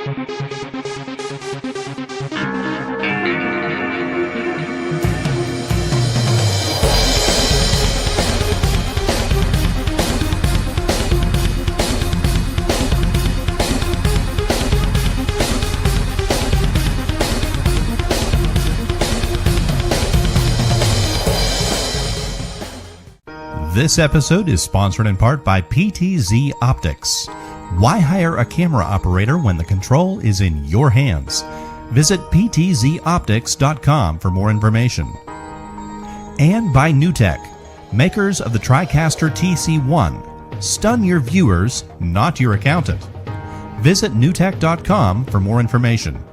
This episode is sponsored in part by PTZ Optics. Why hire a camera operator when the control is in your hands? Visit ptzoptics.com for more information. And by NewTek, makers of the TriCaster TC1. Stun your viewers, not your accountant. Visit newtek.com for more information.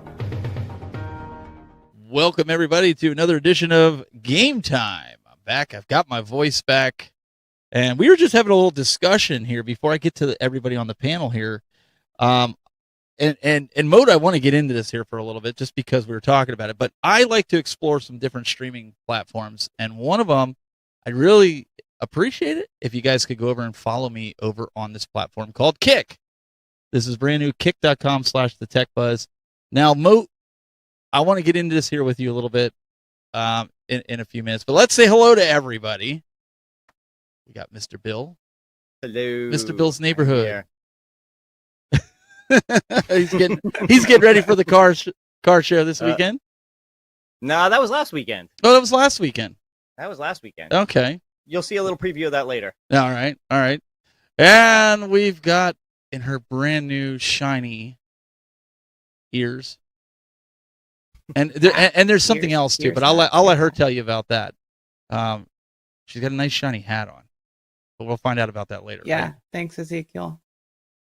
Welcome, everybody, to another edition of Game Time. I'm back. I've got my voice back. And we were just having a little discussion here before I get to everybody on the panel here. And Mode, I want to get into this here for a little bit just because we were talking about it. But I like to explore some different streaming platforms. And one of them, I'd really appreciate it if you guys could go over and follow me over on this platform called Kick. This is brand new, kick.com/thetechbuzz. Now, Mode, I want to get into this here with you a little bit in a few minutes. But let's say hello to everybody. We got Mr. Bill. Hello. Mr. Bill's neighborhood. he's getting ready for the car show this weekend. No, that was last weekend. Oh, that was last weekend. That was last weekend. Okay. You'll see a little preview of that later. All right. And we've got in her brand new shiny ears. And there's something else too, but I'll let her tell you about that. She's got a nice shiny hat on. But we'll find out about that later. Yeah, right? Thanks, Ezekiel.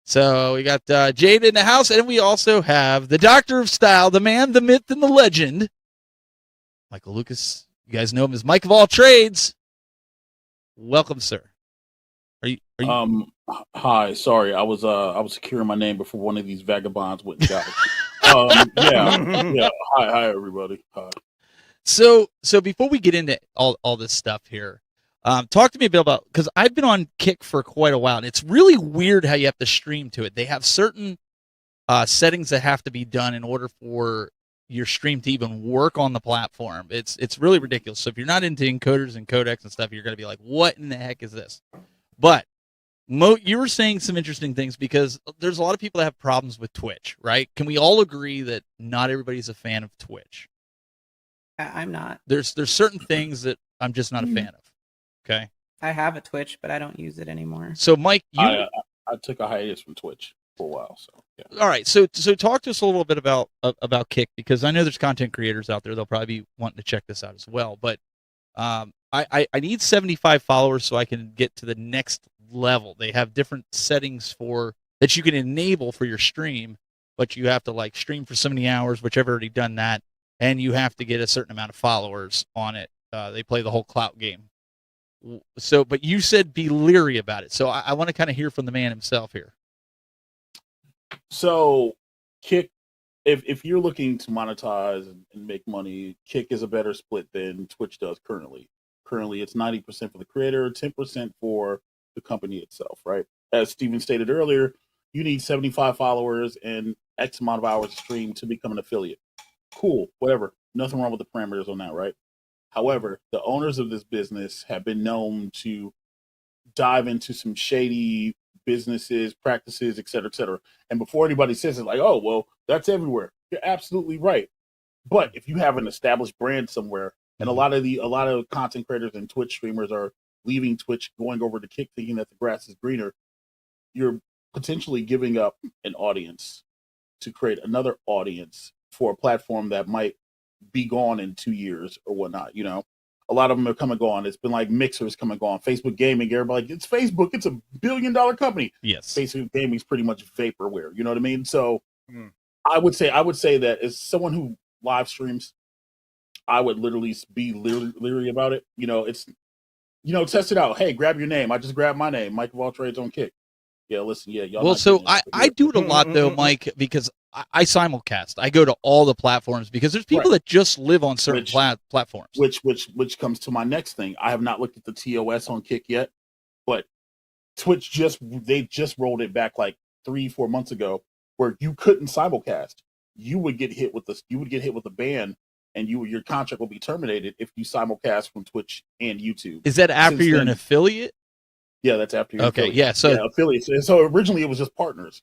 So we got Jayde in the house, and we also have the Doctor of Style, the man, the myth, and the legend, Michael Lucas. You guys know him as Mike of all trades. Welcome, sir. Are you? Hi. Sorry, I was securing my name before one of these vagabonds went and got it. Yeah. Hi, everybody. Hi. So before we get into all this stuff here. Talk to me a bit about, because I've been on Kick for quite a while, and it's really weird how you have to stream to it. They have certain settings that have to be done in order for your stream to even work on the platform. It's really ridiculous. So if you're not into encoders and codecs and stuff, you're going to be like, what in the heck is this? But you were saying some interesting things, because there's a lot of people that have problems with Twitch, right? Can we all agree that not everybody's a fan of Twitch? I'm not. There's certain things that I'm just not a fan of. Okay. I have a Twitch, but I don't use it anymore. So, Mike, I took a hiatus from Twitch for a while. So, yeah. All right. So talk to us a little bit about Kick, because I know there's content creators out there. They'll probably be wanting to check this out as well. But I need 75 followers so I can get to the next level. They have different settings that you can enable for your stream, but you have to stream for so many hours, which I've already done that, and you have to get a certain amount of followers on it. They play the whole clout game. So, but you said be leery about it. So I want to kind of hear from the man himself here. So, Kick, if you're looking to monetize and make money, Kick is a better split than Twitch does currently. Currently, it's 90% for the creator, 10% for the company itself, right? As Steven stated earlier, you need 75 followers and X amount of hours to stream to become an affiliate. Cool, whatever. Nothing wrong with the parameters on that, right? However, the owners of this business have been known to dive into some shady businesses, practices, et cetera, et cetera. And before anybody says it, like, oh, well, that's everywhere. You're absolutely right. But if you have an established brand somewhere, and a lot of content creators and Twitch streamers are leaving Twitch, going over to Kick, thinking that the grass is greener, you're potentially giving up an audience to create another audience for a platform that might be gone in 2 years or whatnot. You know, a lot of them are come and gone. It's been like Mixer's come and gone. Facebook Gaming, everybody, like, it's Facebook. It's $1 billion company. Yes. Facebook Gaming's pretty much vaporware. You know what I mean? So I would say that as someone who live streams, I would literally be leery about it. You know, it's, test it out. Hey, grab your name. I just grabbed my name, Mike of all trades on Kick. Yeah, listen, yeah. Y'all well, so I do it a lot though, Mike, because I simulcast. I go to all the platforms because there's people that just live on certain platforms. Which comes to my next thing. I have not looked at the TOS on Kick yet, but Twitch just rolled it back like 3-4 months ago, where you couldn't simulcast. You would get hit with a ban, and your contract will be terminated if you simulcast from Twitch and YouTube. Is that after Since you're then- an affiliate? Yeah, that's after you're Okay, affiliate. yeah. So affiliates. And so originally it was just partners.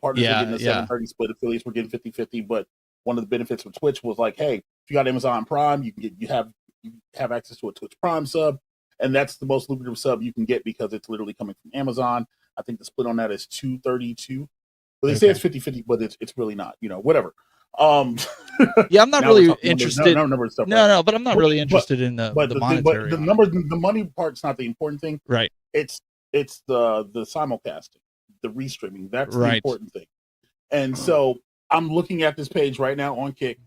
Partners Yeah, were getting a yeah. 7/30 split, affiliates were getting 50/50. But one of the benefits from Twitch was like, hey, if you got Amazon Prime, you have access to a Twitch Prime sub, and that's the most lucrative sub you can get because it's literally coming from Amazon. I think the split on that is 232. Well, they say it's 50/50, but it's really not. Whatever. yeah, I'm not Now we're really talking interested. numbers and stuff, No, right? no, but I'm not really But- interested in the monetary. the on it. numbers, the money part's not the important thing. Right. It's the simulcasting, the restreaming. That's the Right. important thing. And so I'm looking at this page right now on Kick,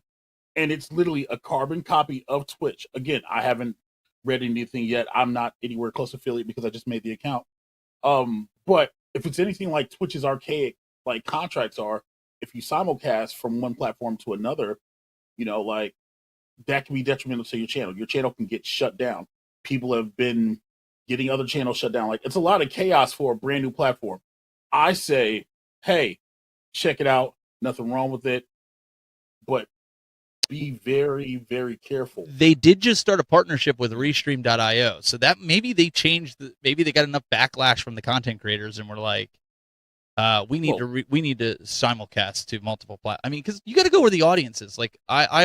and it's literally a carbon copy of Twitch. Again, I haven't read anything yet. I'm not anywhere close to affiliate because I just made the account. But if it's anything like Twitch's archaic like contracts are, if you simulcast from one platform to another, like that can be detrimental to your channel. Your channel can get shut down. People have been getting other channels shut down. Like, it's a lot of chaos for a brand new platform. I say, hey, check it out. Nothing wrong with it. But be very, very careful. They did just start a partnership with Restream.io, so that maybe they changed. Maybe they got enough backlash from the content creators, and were like, we need to simulcast to multiple platforms. I mean, because you got to go where the audience is. Like, I'm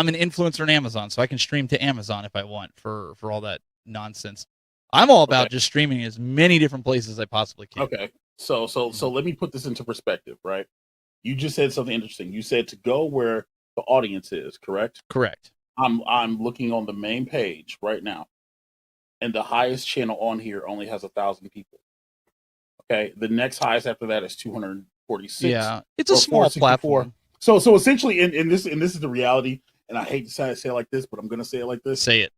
an influencer on Amazon, so I can stream to Amazon if I want for all that nonsense. I'm all about just streaming as many different places as I possibly can. Okay. So let me put this into perspective, right? You just said something interesting. You said to go where the audience is, correct? Correct. I'm looking on the main page right now, and the highest channel on here only has 1,000 people. Okay, the next highest after that is 246. Yeah, it's a small platform. So essentially, in this is the reality, and I hate to say it like this, but I'm gonna say it like this. Say it.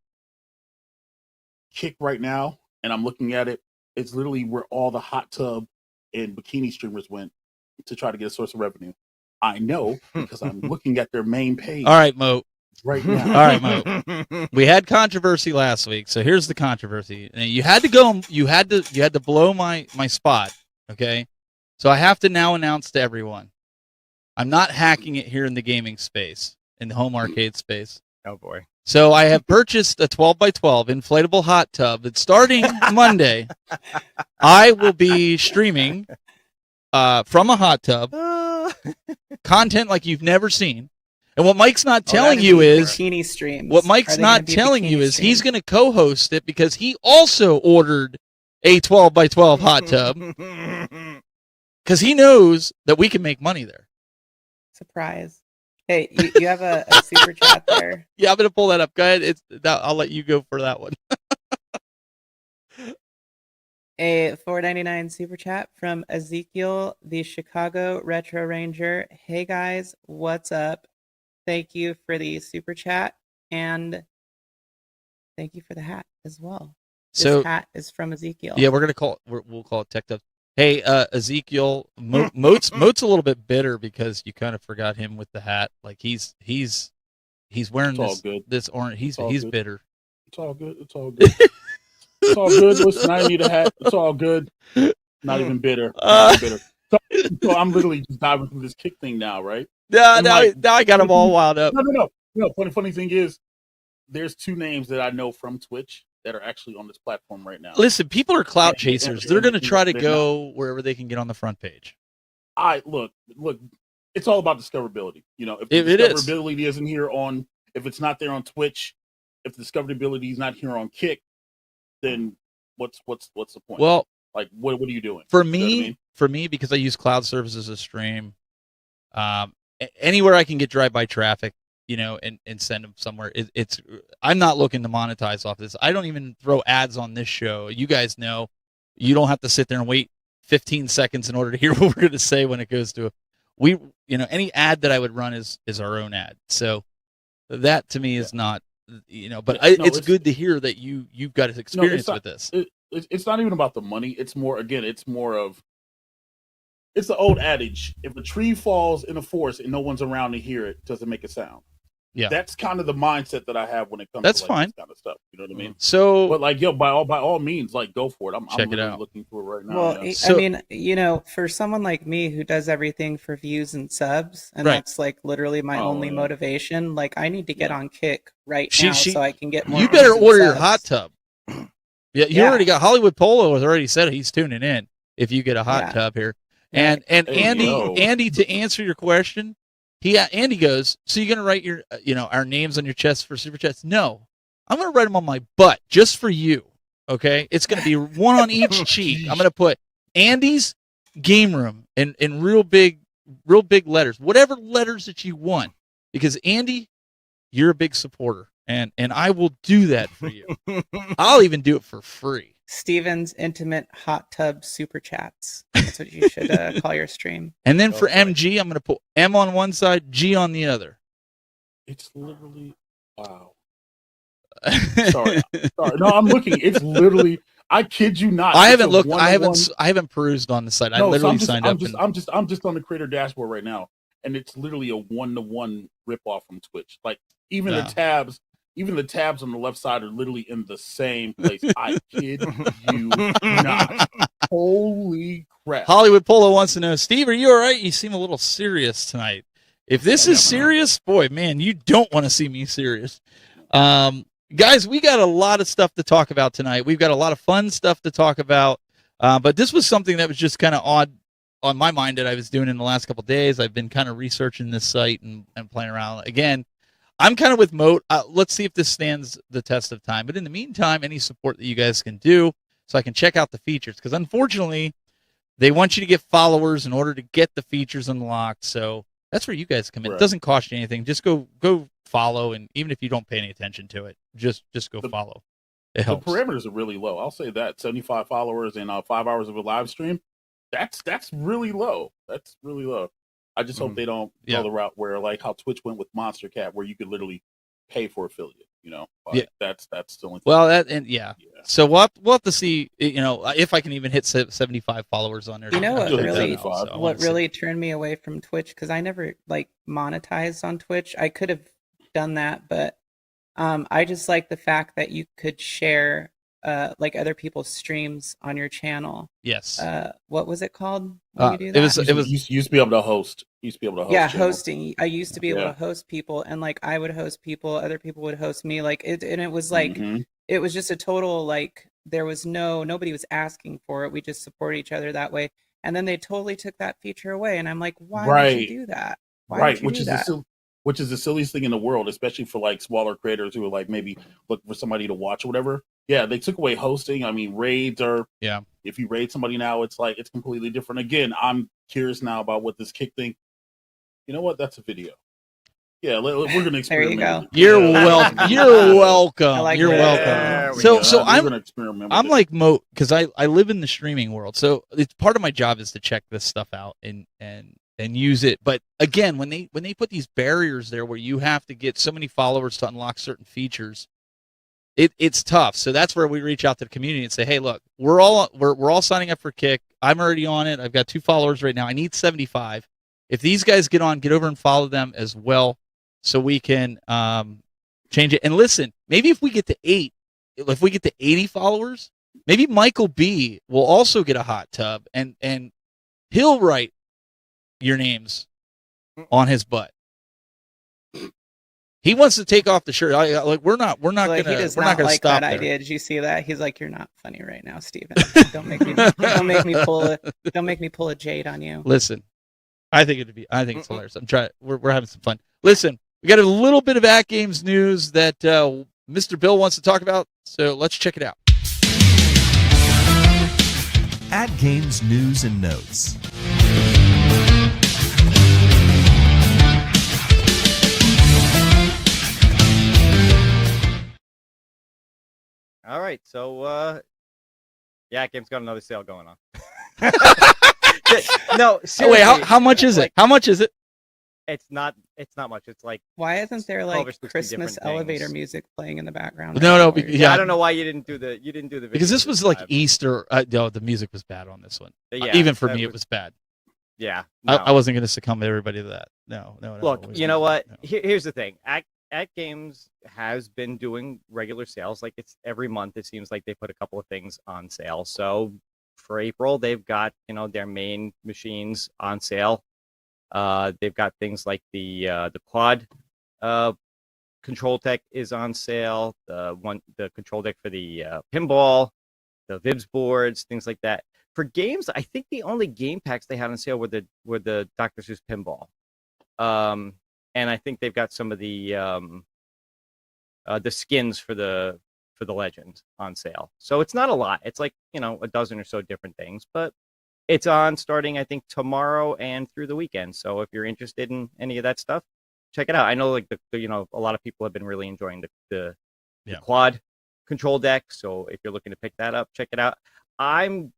Kick right now, and I'm looking at it. It's literally where all the hot tub and bikini streamers went to try to get a source of revenue. I know because I'm looking at their main page. All right, Mo. Right now. All right, Mo. We had controversy last week, so here's the controversy. And you had to go. You had to blow my spot. Okay, so I have to now announce to everyone, I'm not hacking it here in the gaming space, in the home arcade space. Oh boy. So I have purchased a 12x12 inflatable hot tub that starting Monday, I will be streaming from a hot tub content like you've never seen. And what Mike's not telling you is bikini streams. what Mike's not telling you is he's going to co-host it because he also ordered a 12x12 hot tub because he knows that we can make money there. Surprise. Hey, you have a super chat there. Yeah, I'm going to pull that up. Go ahead. I'll let you go for that one. A $4.99 super chat from Ezekiel, the Chicago Retro Ranger. Hey guys, what's up? Thank you for the super chat, and thank you for the hat as well. This hat is from Ezekiel. Yeah, we'll call it Tech Tub. Hey, Ezekiel, Moat's a little bit bitter because you kind of forgot him with the hat. Like he's wearing this orange. He's good. bitter. It's all good. It's all good. It's all good. Listen, I need a hat. It's all good. Not even bitter. Not even bitter. So I'm literally just diving through this Kick thing now, right? Now I got them all wound up. No. Funny thing is, there's two names that I know from Twitch that are actually on this platform right now. Listen, people are clout chasers. They're going to try to go wherever they can get on the front page. Look. It's all about discoverability. If the discoverability isn't here if it's not there on Twitch, if the discoverability is not here on Kick, then what's the point? Well, like what are you doing? For you me, know what I mean? for me, because I use cloud services to stream, anywhere I can get drive-by traffic, and send them somewhere. I'm not looking to monetize off this. I don't even throw ads on this show. You guys know, you don't have to sit there and wait 15 seconds in order to hear what we're going to say when it goes to any ad that I would run is our own ad. So that to me is not, but it's good to hear that you've got experience with this. It's not even about the money. It's more of, it's the old adage: if a tree falls in a forest and no one's around to hear it, doesn't make a sound. Yeah. That's kind of the mindset that I have when it comes That's to fine. this kind of stuff. You know what I mean? So But like, yo, by all means, like, go for it. I'm Check it literally out. looking through it right now. Well, yeah. So- I mean, you know, for someone like me who does everything for views and subs, and Right. that's like literally my Oh, only yeah. motivation, like I need to get Yeah. on Kick right She- now she- so I can get more you better views and order your subs. hot tub. Yeah, you Yeah. already got Hollywood Polo has already said he's tuning in if you get a hot Yeah. tub here. Yeah. And Hey, Andy, yo. Andy, to answer your question, Andy goes, so you're gonna write your our names on your chest for super chats? No, I'm gonna write them on my butt just for you. Okay, it's gonna be one on each cheek. I'm gonna put Andy's game room in real big letters, whatever letters that you want, because Andy, you're a big supporter, and I will do that for you. I'll even do it for free. Steven's Intimate Hot Tub Super Chats. That's what you should call your stream. And then Go for for it. MG, I'm gonna put M on one side, G on the other. It's literally wow. Sorry. No, I'm looking. It's literally. I kid you not. I it's haven't a looked. one-to-one- I haven't perused on the site. I No, so literally I'm just, signed I'm up. just, and- I'm just on the creator dashboard right now, and it's literally a 1-to-1 ripoff from Twitch. Like even Yeah. the tabs on the left side are literally in the same place. I kid you not. Holy crap! Hollywood Polo wants to know, Steve, are you all right? You seem a little serious tonight. If this is serious, boy, man, you don't want to see me serious. Guys, we got a lot of stuff to talk about tonight. We've got a lot of fun stuff to talk about. But this was something that was just kind of odd on my mind that I was doing in the last couple of days. I've been kind of researching this site and playing around. Again, I'm kind of with Moat. Let's see if this stands the test of time. But in the meantime, any support that you guys can do so I can check out the features. Because unfortunately, they want you to get followers in order to get the features unlocked. So that's where you guys come in. Right. It doesn't cost you anything. Just go follow, and even if you don't pay any attention to it, just go follow. It The helps. parameters are really low. I'll say that 75 followers and 5 hours of a live stream. That's really low. That's really low. I just hope they don't Yeah. go the route where like how Twitch went with Monster Cat, where you could literally pay for affiliate. But Yeah. that's the only thing. Well, yeah. Yeah. So we'll have to see. If I can even hit 75 followers on there. You know what Still hit really 75. So I wanna what see. really turned me away from Twitch, because I never like monetized on Twitch. I could have done that, but I just like the fact that you could share like other people's streams on your channel. Yes. What was it called when you do it that? was- You used to be able to host. Yeah, channels. hosting. I used to be able Yeah. to host people, and like I would host people, other people would host me. Like it was like Mhm. it was just a total like there was nobody was asking for it. We just support each other that way. And then they totally took that feature away, and I'm like, why would Right. you do that? Why Right, would you which do is that? which is the silliest thing in the world, especially for like smaller creators who are like maybe looking for somebody to watch or whatever. Yeah, they took away hosting. I mean, raids are. Yeah. If you raid somebody now, it's like it's completely different. Again, I'm curious now about what this kick thing. You know what? That's a video. Yeah, we're gonna There you experiment. go. with it. You're Yeah. welcome. You're welcome. I like You're that. welcome. There we So go. so we're I'm gonna experiment. With I'm it. like Moat because I live in the streaming world. So it's part of my job is to check this stuff out and use it. But again, when they put these barriers there where you have to get so many followers to unlock certain features, it's tough. So that's where we reach out to the community and say, hey, look, we're all signing up for Kick. I'm already on it. I've got 2 followers right now. I need 75. If these guys get over and follow them as well, so we can change it. And listen, maybe if we get to 80 followers, maybe Michael B will also get a hot tub and he'll write your names on his butt. He wants to take off the shirt. We're not Like, he gonna does we're not not gonna like stop that there. idea. Did you see that? He's like, you're not funny right now, Steven. Don't make me pull a Jade on you. Listen, I think it's hilarious. We're having some fun. Listen, we got a little bit of At Games news that Mr. Bill wants to talk about, so let's check it out. At Games News and Notes. All right, so yeah, game's got another sale going on. No, Oh, seriously. wait, how much is it? Like, How much is it? It's not much. It's like Why isn't there 12 or like 60 Christmas different elevator things. music playing in the background? No, right now? yeah. I don't know why you didn't do the video Because this was like time. Easter. No, the music was bad on this one. Yeah, Even for that me, it was bad. Yeah, I no. wasn't going to succumb to everybody to that. No. Look, it was you know not. what? No. Here's the thing. At Games has been doing regular sales. Like it's every month. It seems like they put a couple of things on sale. So for April, they've got their main machines on sale. They've got things like the quad control deck is on sale. The control deck for the pinball, the Vibs boards, things like that. For games, I think the only game packs they had on sale were the Dr. Seuss pinball. And I think they've got some of the skins for the legend on sale. So it's not a lot. It's like a dozen or so different things, but it's on starting I think tomorrow and through the weekend. So if you're interested in any of that stuff, check it out. I know like a lot of people have been really enjoying the quad control deck. So if you're looking to pick that up, check it out. I'm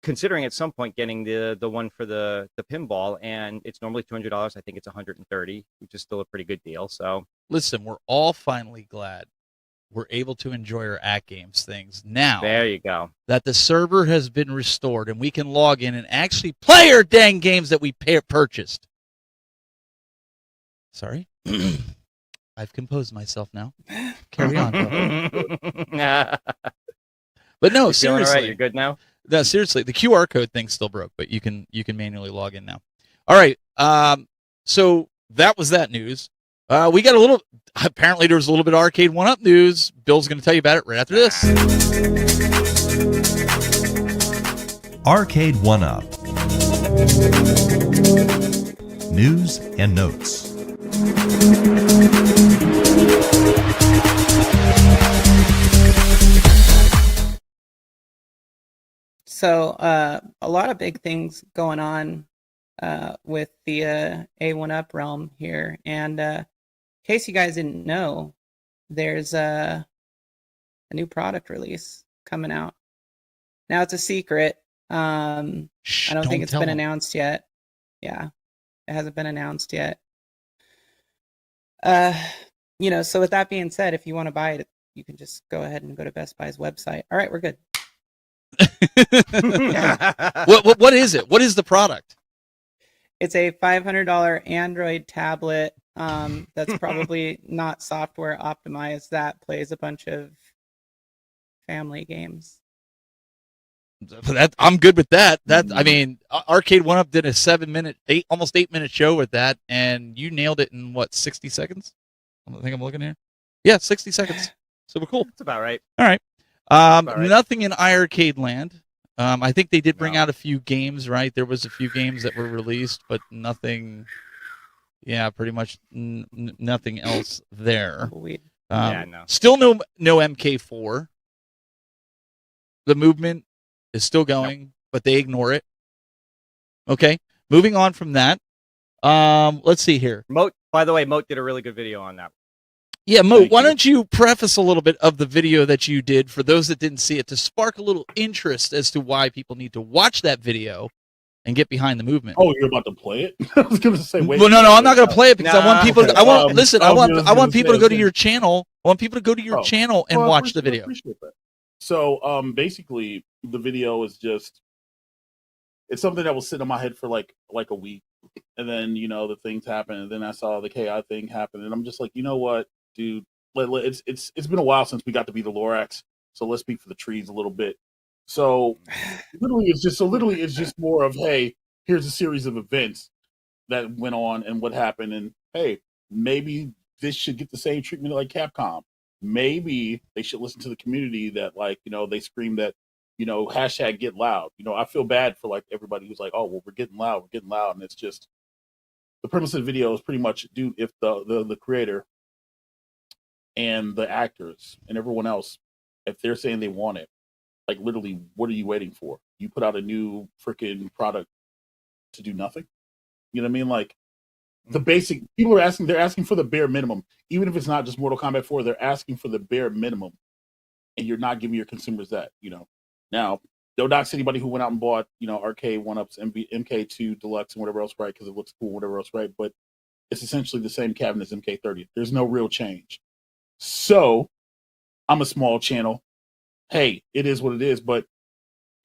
considering at some point getting the one for the pinball, and it's normally $200. I think it's $130, which is still a pretty good deal. So listen, we're all finally glad we're able to enjoy our At Games things now. There you go. That the server has been restored and we can log in and actually play our dang games that we purchased. Sorry. I've composed myself now. Carry on. But no, seriously. All right, you're good now? No, seriously. The QR code thing still broke, but you can manually log in now. All right. So that was that news. We got a little, apparently there was a little bit of Arcade 1-Up news. Bill's going to tell you about it right after this. Arcade 1-Up. News and notes. So a lot of big things going on with the A1-Up realm here. And in case you guys didn't know, there's a new product release coming out. Now it's a secret. I don't think it's been announced yet. Yeah, it hasn't been announced yet. So with that being said, if you want to buy it, you can just go ahead and go to Best Buy's website. All right, we're good. What is it? What is the product? It's a $500 Android tablet that's probably not software optimized, that plays a bunch of family games. I'm good with that. I mean, Arcade 1-Up did a almost 8-minute show with that, and you nailed it in what, 60 seconds? I think I'm looking here. Yeah, 60 seconds. Super cool. That's about right. All right. Right. Nothing in iArcade land. I think they did bring out a few games, right? There was a few games that were released, but nothing. Yeah, pretty much nothing else there. No. Still no MK4. The movement is still going, but they ignore it. Okay, moving on from that. Let's see here. Moat, by the way, Moat did a really good video on that. Yeah, Mo, why don't you preface a little bit of the video that you did for those that didn't see it to spark a little interest as to why people need to watch that video and get behind the movement. Oh, you're about to play it? I was going to say, wait. Well, no, I'm not going to play it because I want people. Okay. I want people to go to your channel. channel. I want people to go to your channel and watch the video. I appreciate that. So, basically, the video is just it's something that will sit in my head for like a week, and then the things happen, and then I saw the KI thing happen, and I'm just like, you know what, dude, it's been a while since we got to be the Lorax, so let's speak for the trees a little bit. So literally it's just more of, hey, here's a series of events that went on and what happened, and hey, maybe this should get the same treatment like Capcom. Maybe they should listen to the community that they scream that hashtag get loud. I feel bad for like everybody who's like, oh well, we're getting loud, and it's just the premise of the video is pretty much, dude, if the creator and the actors and everyone else, if they're saying they want it, like literally, what are you waiting for? You put out a new freaking product to do nothing. You know what I mean? Like the basic people they're asking for the bare minimum, even if it's not just Mortal Kombat 4, they're asking for the bare minimum, and you're not giving your consumers that. Now don't dox anybody who went out and bought Arcade 1-Up's MK2 Deluxe and whatever else, right? Because it looks cool, whatever else, right? But it's essentially the same cabinet as MK30. There's no real change. So I'm a small channel. Hey, it is what it is. But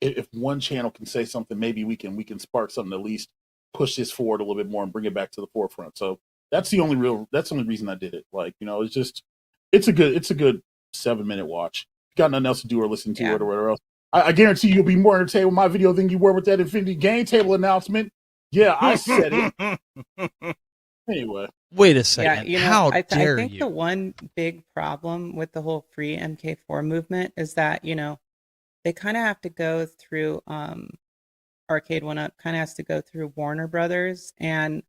if one channel can say something, maybe we can spark something, at least push this forward a little bit more and bring it back to the forefront. So That's the only reason I did it. Like, it's a good 7-minute watch. Got nothing else to do or listen to it or whatever else. I guarantee you'll be more entertained with my video than you were with that Infinity Game Table announcement. Yeah, I said it. Anyway. Wait a second. Yeah, How I dare think you? the one big problem with the whole free MK4 movement is that, they kind of have to go through Arcade One Up kind of has to go through Warner Brothers, and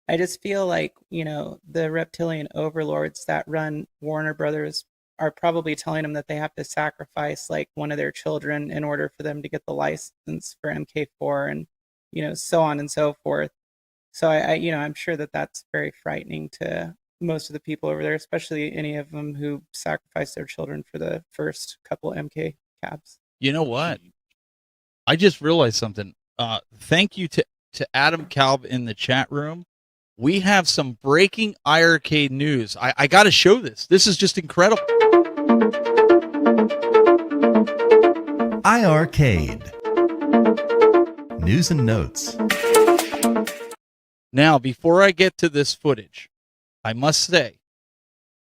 I just feel like, the reptilian overlords that run Warner Brothers are probably telling them that they have to sacrifice like one of their children in order for them to get the license for MK4 and, so on and so forth. So I'm sure that that's very frightening to most of the people over there, especially any of them who sacrificed their children for the first couple MK cabs. You know what? I just realized something. Thank you to Adam Kalb in the chat room. We have some breaking iArcade news. I got to show this. This is just incredible. iArcade. News and notes. Now, before I get to this footage, I must say,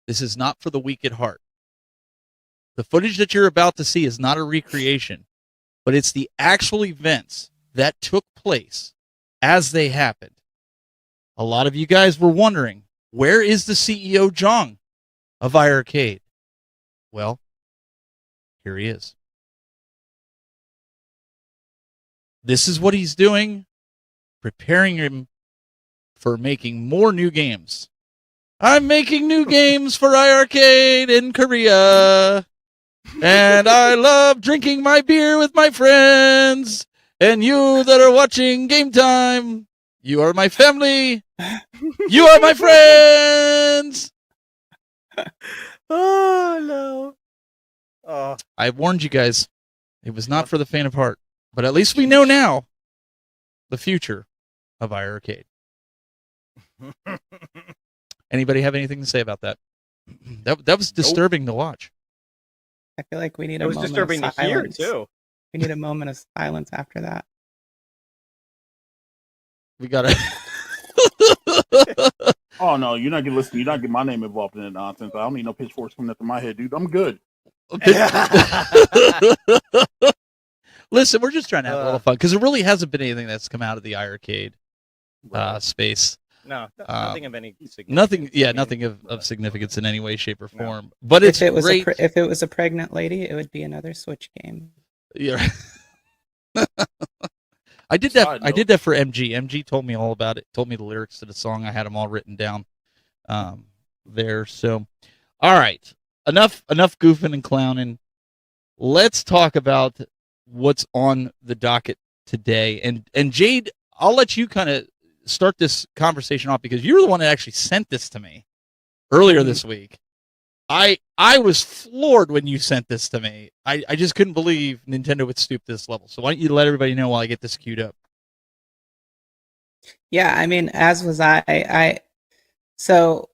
this is not for the weak at heart. The footage that you're about to see is not a recreation, but it's the actual events that took place as they happened. A lot of you guys were wondering, where is the CEO Jong of iArcade? Well, here he is. This is what he's doing, preparing him for making more new games. I'm making new games for iArcade in Korea. And I love drinking my beer with my friends. And you that are watching Game Time, you are my family. You are my friends. Oh, no. Oh. I warned you guys. It was not for the faint of heart. But at least we know now the future of iArcade. Anybody have anything to say about that? That was disturbing to watch. I feel like we need It a was moment disturbing of to hear, silence. too. We need a moment of silence after that. We gotta. Oh no, you're not gonna listen. You're not getting my name involved in that nonsense. I don't need no pitchforks coming up to my head, dude. I'm good. Listen, we're just trying to have a little fun because there really hasn't been anything that's come out of the iArcade space. No, nothing of any significance. Nothing, yeah, nothing of significance in any way, shape, or form. But it's if it was great. if it was a pregnant lady, it would be another Switch game. Yeah. I did that. I did that for MG. MG told me all about it. Told me the lyrics to the song. I had them all written down there. So, all right, enough goofing and clowning. Let's talk about what's on the docket today. And Jayde, I'll let you kind of start this conversation off because you're the one that actually sent this to me earlier this week. I was floored when you sent this to me. I just couldn't believe Nintendo would stoop to this level. So why don't you let everybody know while I get this queued up? Yeah, I mean, as was I. So,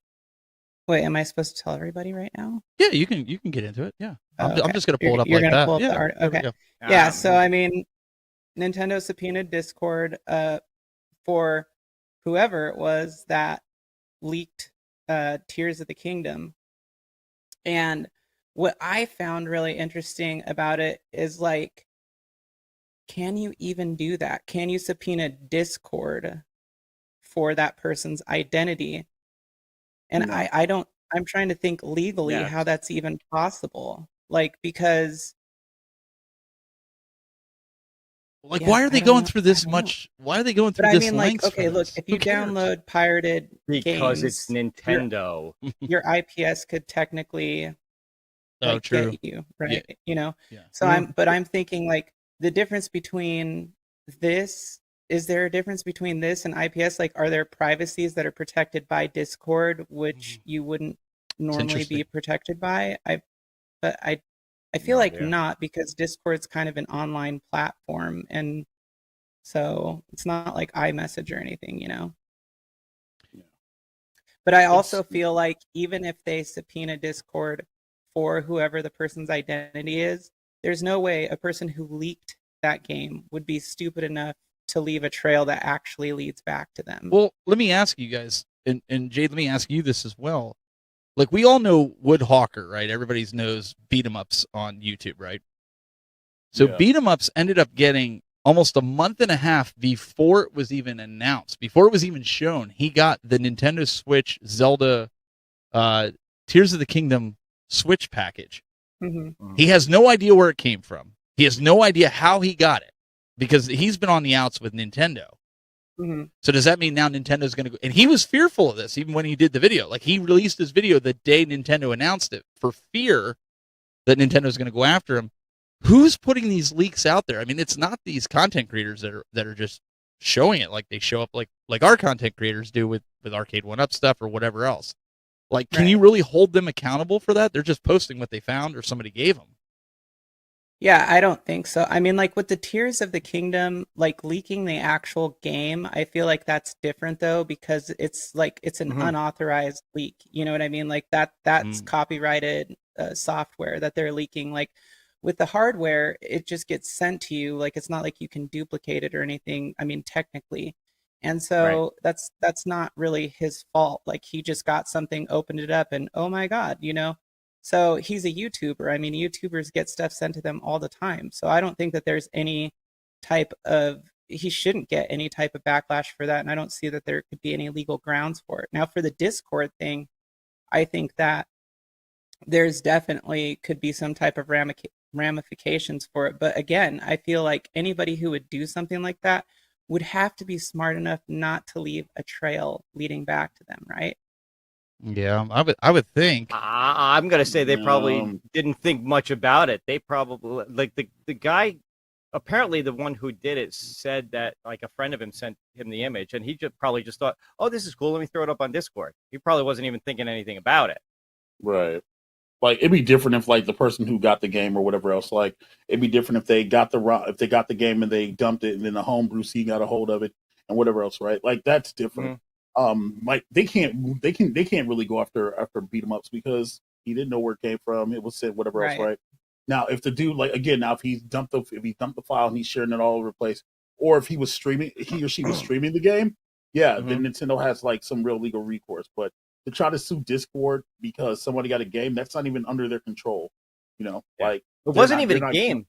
wait, am I supposed to tell everybody right now? Yeah, you can get into it. Yeah, Okay. I'm just gonna pull it up You're like gonna that. pull up Yeah, the art. there we Okay. go. Yeah. So I mean, Nintendo subpoenaed Discord for whoever it was that leaked Tears of the Kingdom. And what I found really interesting about it is like, can you even do that? Can you subpoena Discord for that person's identity? And No. I don't, I'm trying to think legally Yes. how that's even possible. Like, because Like, yeah, why are I they don't going know. through I this don't know. much? Why are they going through But I this mean, like, lengths? okay, for look, this? if you Who cares? download pirated Because games, it's Nintendo. your IPS could technically Oh, like true. get you, right? You know. Yeah. So I'm thinking like the difference between this, is there a difference between this and IPS? Like, are there privacies that are protected by Discord which you wouldn't normally be interesting. protected by? I feel No like idea. not, because Discord's kind of an online platform, and so it's not like iMessage or anything, you know. But I also feel like even if they subpoena Discord for whoever the person's identity is, there's no way a person who leaked that game would be stupid enough to leave a trail that actually leads back to them. Well, let me ask you guys. and Jade, let me ask you this as well. Like, we all know Woodhawker, right? Everybody knows beat 'em ups on YouTube, right? So Yeah. beat 'em ups ended up getting almost a month and a half before it was even announced, before it was even shown. He got the Nintendo Switch Zelda Tears of the Kingdom Switch package. Mm-hmm. He has no idea where it came from. He has no idea how he got it because he's been on the outs with Nintendo. Mm-hmm. So does that mean now Nintendo's going to go? And he was fearful of this even when he did the video. Like, he released his video the day Nintendo announced it for fear that Nintendo's going to go after him. Who's putting these leaks out there? I mean, it's not these content creators that are just showing it like they show up like our content creators do with Arcade 1-Up stuff or whatever else. Like, can you really hold them accountable for that? They're just posting what they found or somebody gave them. Yeah, I don't think so. I mean, like with the Tears of the Kingdom, like leaking the actual game, I feel like that's different though, because it's like it's an unauthorized leak. You know what I mean? Like that's copyrighted software that they're leaking. Like with the hardware, it just gets sent to you. Like it's not like you can duplicate it or anything. I mean, technically. And so that's not really his fault. Like he just got something, opened it up, and oh my God, you know. So he's a YouTuber. I mean, YouTubers get stuff sent to them all the time. So I don't think that there's any type of, he shouldn't get any type of backlash for that. And I don't see that there could be any legal grounds for it. Now, for the Discord thing, I think that there's definitely could be some type of ramifications for it. But again, I feel like anybody who would do something like that would have to be smart enough not to leave a trail leading back to them, right? Yeah, I would think. I'm gonna say they probably didn't think much about it. They probably like the guy. Apparently, the one who did it said that like a friend of him sent him the image, and he probably just thought, "Oh, this is cool. Let me throw it up on Discord." He probably wasn't even thinking anything about it. Right. Like it'd be different if like the person who got the game or whatever else. Like it'd be different if they got the game and they dumped it, and then the homebrew scene got a hold of it and whatever else. Right. Like that's different. Like they can't really go after beat 'em ups because he didn't know where it came from. It was said whatever else, right? Now, if the dude if he dumped the file and he's sharing it all over the place, or if he or she was streaming the game, then Nintendo has like some real legal recourse. But to try to sue Discord because somebody got a game, that's not even under their control. You know, like it wasn't even a game.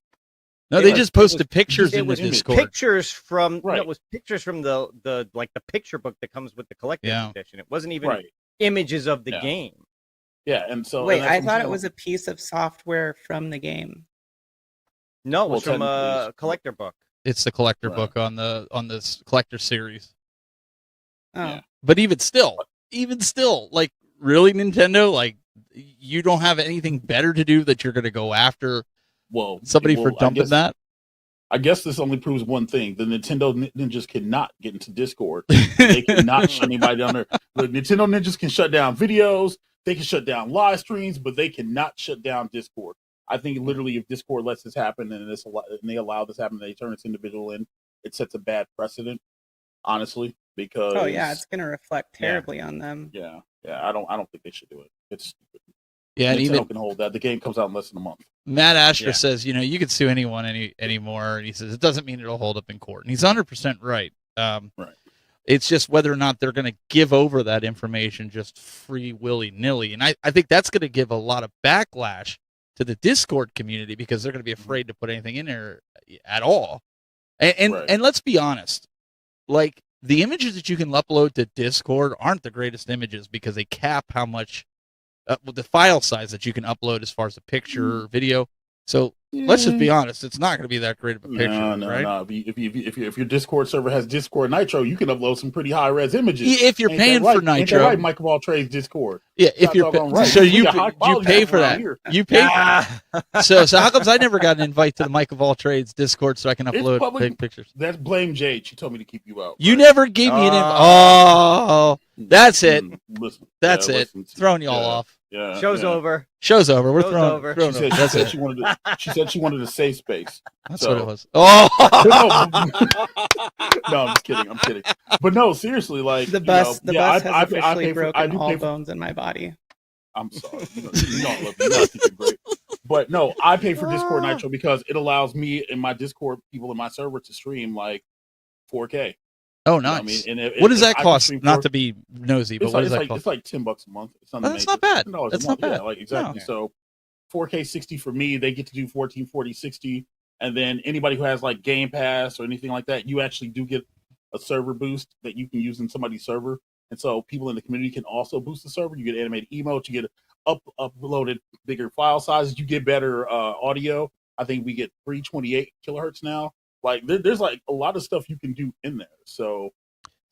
No, they just posted pictures in the Discord. Pictures from it was pictures from the like the picture book that comes with the collector's edition. It wasn't even images of the game. Yeah, and so wait, I thought it was a piece of software from the game. No, it was from a collector book. It's the collector book on this collector series. Oh, yeah. But even still, like really, Nintendo, like you don't have anything better to do that you're going to go after. Somebody for dumping that? I guess this only proves one thing. The Nintendo ninjas cannot get into Discord. They cannot shut anybody down there. The Nintendo ninjas can shut down videos. They can shut down live streams, but they cannot shut down Discord. I think literally if Discord lets this happen and they allow this to happen, they turn its individual in, it sets a bad precedent, honestly, because... Oh, yeah, it's going to reflect terribly on them. Yeah, I don't think they should do it. It's stupid. Yeah, and Nintendo can hold that. The game comes out in less than a month. Matt Asher says, you can sue anyone anymore, and he says it doesn't mean it'll hold up in court, and he's 100% right. Right. It's just whether or not they're going to give over that information just free willy-nilly, and I think that's going to give a lot of backlash to the Discord community because they're going to be afraid to put anything in there at all. And let's be honest, like the images that you can upload to Discord aren't the greatest images because they cap how much. The file size that you can upload as far as a picture or video. So let's just be honest, it's not going to be that great of a picture, right? No. If your Discord server has Discord Nitro, you can upload some pretty high res images. If you're paying for Nitro, ain't that right, Michael Ball Trades Discord. Yeah, if you're so you pay for that. You pay. So how comes I never got an invite to the Michael Ball Trades Discord so I can upload big pictures? That's blame Jade. She told me to keep you out. You never gave me an invite. Oh, that's it. Listen, that's it. Throwing you all off. Yeah, Show's over. Show's over. We're throwing over. That's it. She said she wanted a safe space. That's what it was. Oh no, I'm just kidding. I'm kidding. But no, seriously, like the bus has officially broken all bones in my body. I'm sorry. You know I love you. You think you're great. But no, I pay for Discord Nitro because it allows me and my Discord people in my server to stream like 4K. Oh, You know what nice. I mean, and What does if that I can cost? stream Not to be nosy, but it's what like does that cost? it's like $10 a month. It's Oh, nothing that's major. not bad. $10 That's a not month. Yeah, bad. like exactly. No. So 4K 60 for me, they get to do 1440 60, and then anybody who has like Game Pass or anything like that, you actually do get a server boost that you can use in somebody's server, and so people in the community can also boost the server. You get animated emotes, you get uploaded bigger file sizes, you get better audio. I think we get 328 kilohertz now. Like there's like a lot of stuff you can do in there. So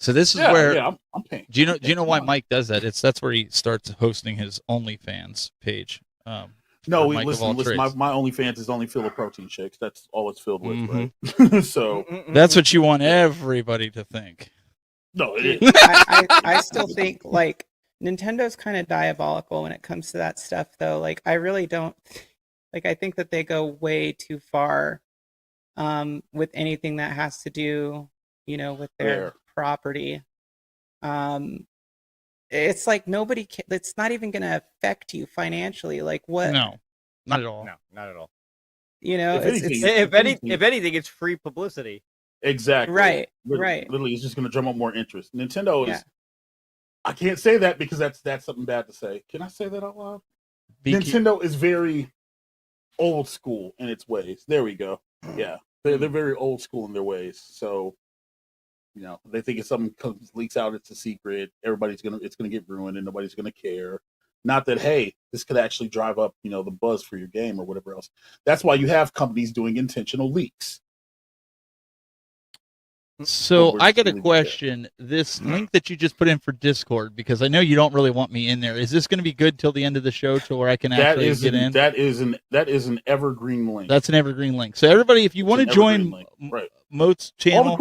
this is where. I'm paying. Do you know why Mike does that? That's where he starts hosting his OnlyFans page. No, Mike of all listen. trades. My OnlyFans is only filled with protein shakes. That's all it's filled with, Mm-hmm. right? So That's what you want everybody to think. no, it Dude, is. I still think like Nintendo's kind of diabolical when it comes to that stuff, though. Like, I really don't like. I think that they go way too far with anything that has to do, with their Fair. property. It's like nobody. It's not even going to affect you financially. Like what? No, not at all. No, not at all. If anything, If anything, it's free publicity. Exactly. Right. Literally, it's just going to drum up more interest. Nintendo is. Yeah. I can't say that because that's something bad to say. Can I say that out loud? BQ Nintendo is very old school in its ways. There we go. Yeah, they're very old school in their ways. So, they think if something leaks out, it's a secret. It's gonna get ruined, and nobody's gonna care. Not that, hey, this could actually drive up, the buzz for your game or whatever else. That's why you have companies doing intentional leaks. So I got a question. This link that you just put in for Discord, because I know you don't really want me in there. Is this going to be good till the end of the show, to where I can actually get in? That is an evergreen link. That's an evergreen link. So everybody, if you want to join Moat's channel,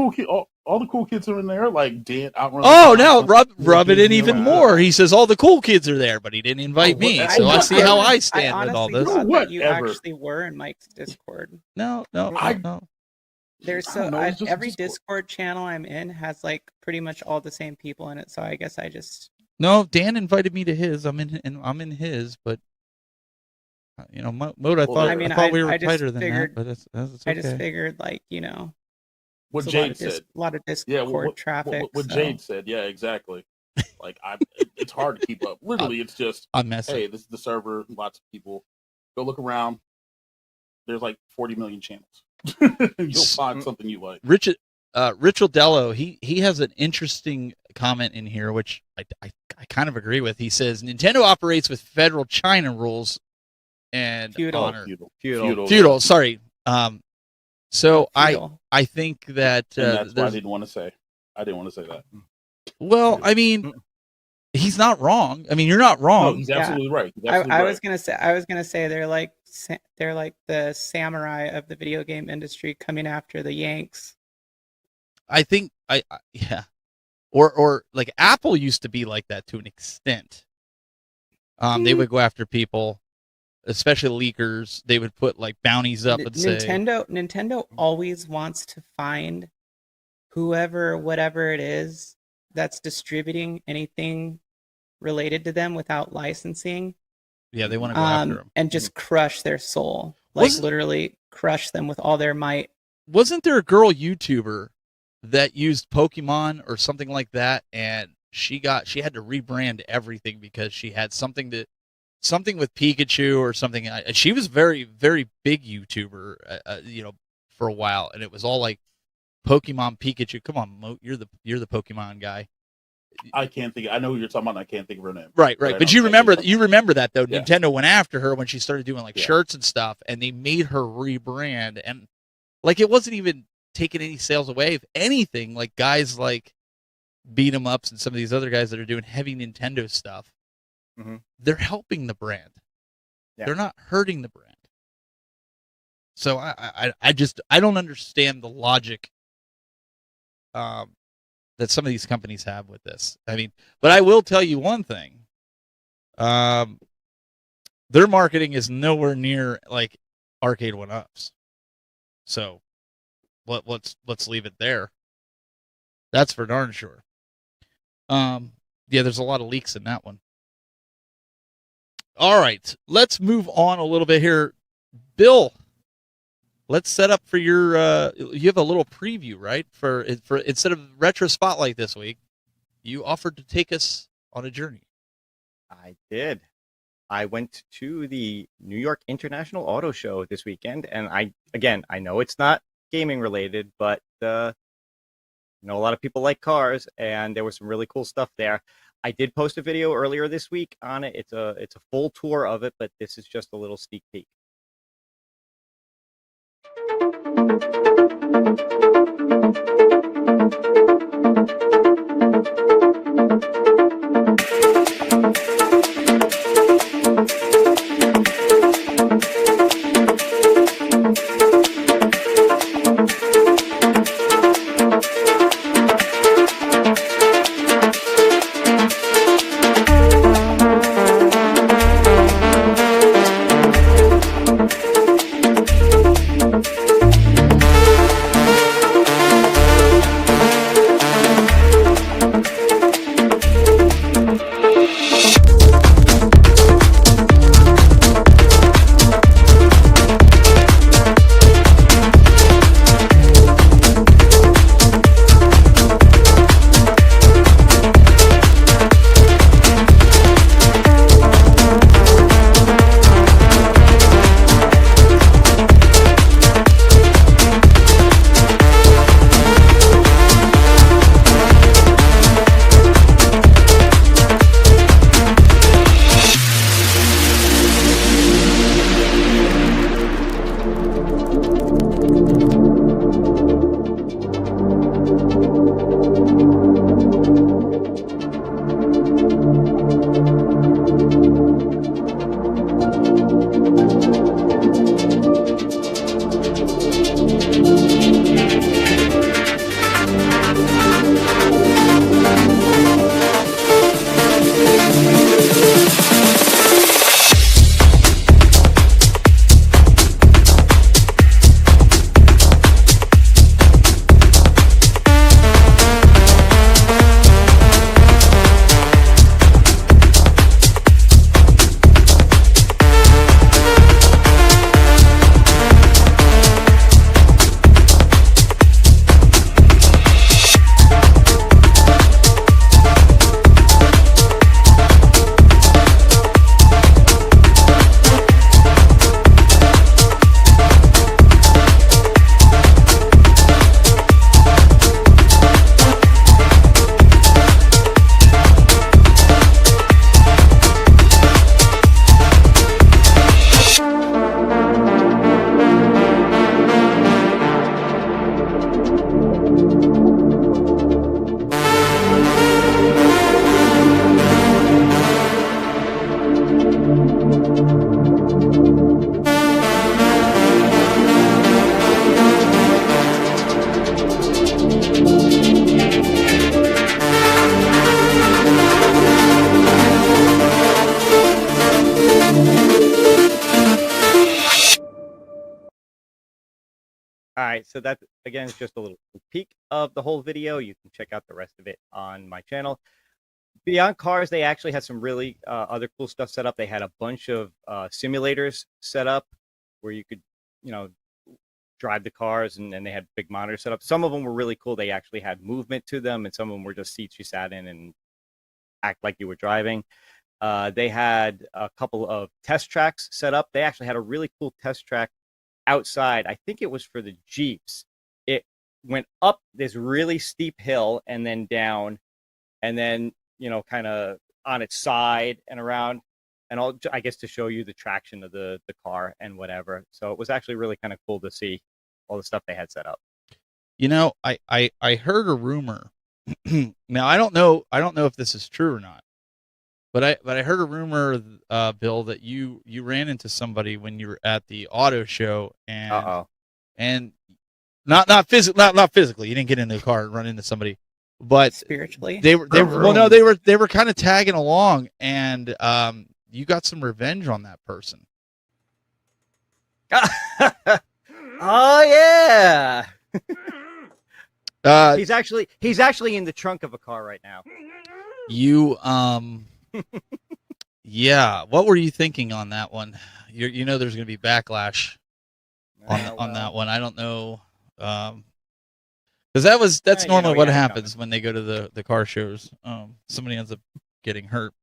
all the cool kids are in there. Like Dan Outrun. Oh, now rub it in even more. He says all the cool kids are there, but he didn't invite me. So I see how I stand with all this. I thought that you actually were in Mike's Discord. No. There's every Discord channel I'm in has like pretty much all the same people in it. So I guess I just Dan invited me to his. I'm in his, but Moat. I thought we were tighter than that, but that's okay. I just figured what Jayde said. A lot of Discord traffic. What Jayde said. Yeah, exactly. Like it's hard to keep up. Literally, it's just I'm messing. Hey, this is the server. Lots of people. Go look around. There's like 40 million channels. You'll find something you like. Rich Dello, he has an interesting comment in here, which I kind of agree with. He says Nintendo operates with federal China rules and honor. Feudal. Sorry. So feudal. I think that that's why I didn't want to say. I didn't want to say that. Well, I mean, he's not wrong. I mean, you're not wrong. No, he's absolutely right. I was gonna say they're like the samurai of the video game industry coming after the Yanks. I think yeah, or like Apple used to be like that to an extent. They would go after people, especially leakers. They would put like bounties up and say Nintendo always wants to find whatever it is that's distributing anything related to them without licensing. Yeah, they want to go after them and just crush their soul, literally crush them with all their might. Wasn't there a girl YouTuber that used Pokemon or something like that, and she had to rebrand everything because she had something with Pikachu or something? She was very, very big YouTuber, for a while, and it was all like Pokemon Pikachu. Come on, Mo, you're the Pokemon guy. I can't think. I know who you're talking about. And I can't think of her name. Right. But you remember that though. Yeah. Nintendo went after her when she started doing shirts and stuff, and they made her rebrand, and like it wasn't even taking any sales away. If anything, like guys like Beat 'em Ups and some of these other guys that are doing heavy Nintendo stuff, they're helping the brand. Yeah. They're not hurting the brand. So I don't understand the logic that some of these companies have with this. I mean, but I will tell you one thing. Their marketing is nowhere near like Arcade 1-Up's. So let's leave it there. That's for darn sure. Yeah, there's a lot of leaks in that one. All right, let's move on a little bit here. Bill, let's set up for your. You have a little preview, right? For instead of retro spotlight this week, you offered to take us on a journey. I did. I went to the New York International Auto Show this weekend, and I know it's not gaming related, but a lot of people like cars, and there was some really cool stuff there. I did post a video earlier this week on it. It's a full tour of it, but this is just a little sneak peek. All right, so that again is just a little peek of the whole video. You can check out the rest of it on my channel. Beyond cars, they actually had some really other cool stuff set up. They had a bunch of simulators set up where you could, drive the cars, and they had big monitors set up. Some of them were really cool. They actually had movement to them, and some of them were just seats you sat in and act like you were driving. They had a couple of test tracks set up. They actually had a really cool test track outside. I think it was for the Jeeps. It went up this really steep hill and then down, and then kind of on its side and around, and all, I guess, to show you the traction of the car and whatever. So it was actually really kind of cool to see all the stuff they had set up. I heard a rumor. Now I don't know if this is true or not, but I heard a rumor, Bill, that you ran into somebody when you were at the auto show, and not physically. You didn't get into the car and run into somebody, but spiritually they were kind of tagging along, and you got some revenge on that person. Oh yeah. He's actually in the trunk of a car right now. You yeah. What were you thinking on that one? There's going to be backlash. on that one. I don't know. Because that's normally what happens when they go to the car shows. Somebody ends up getting hurt.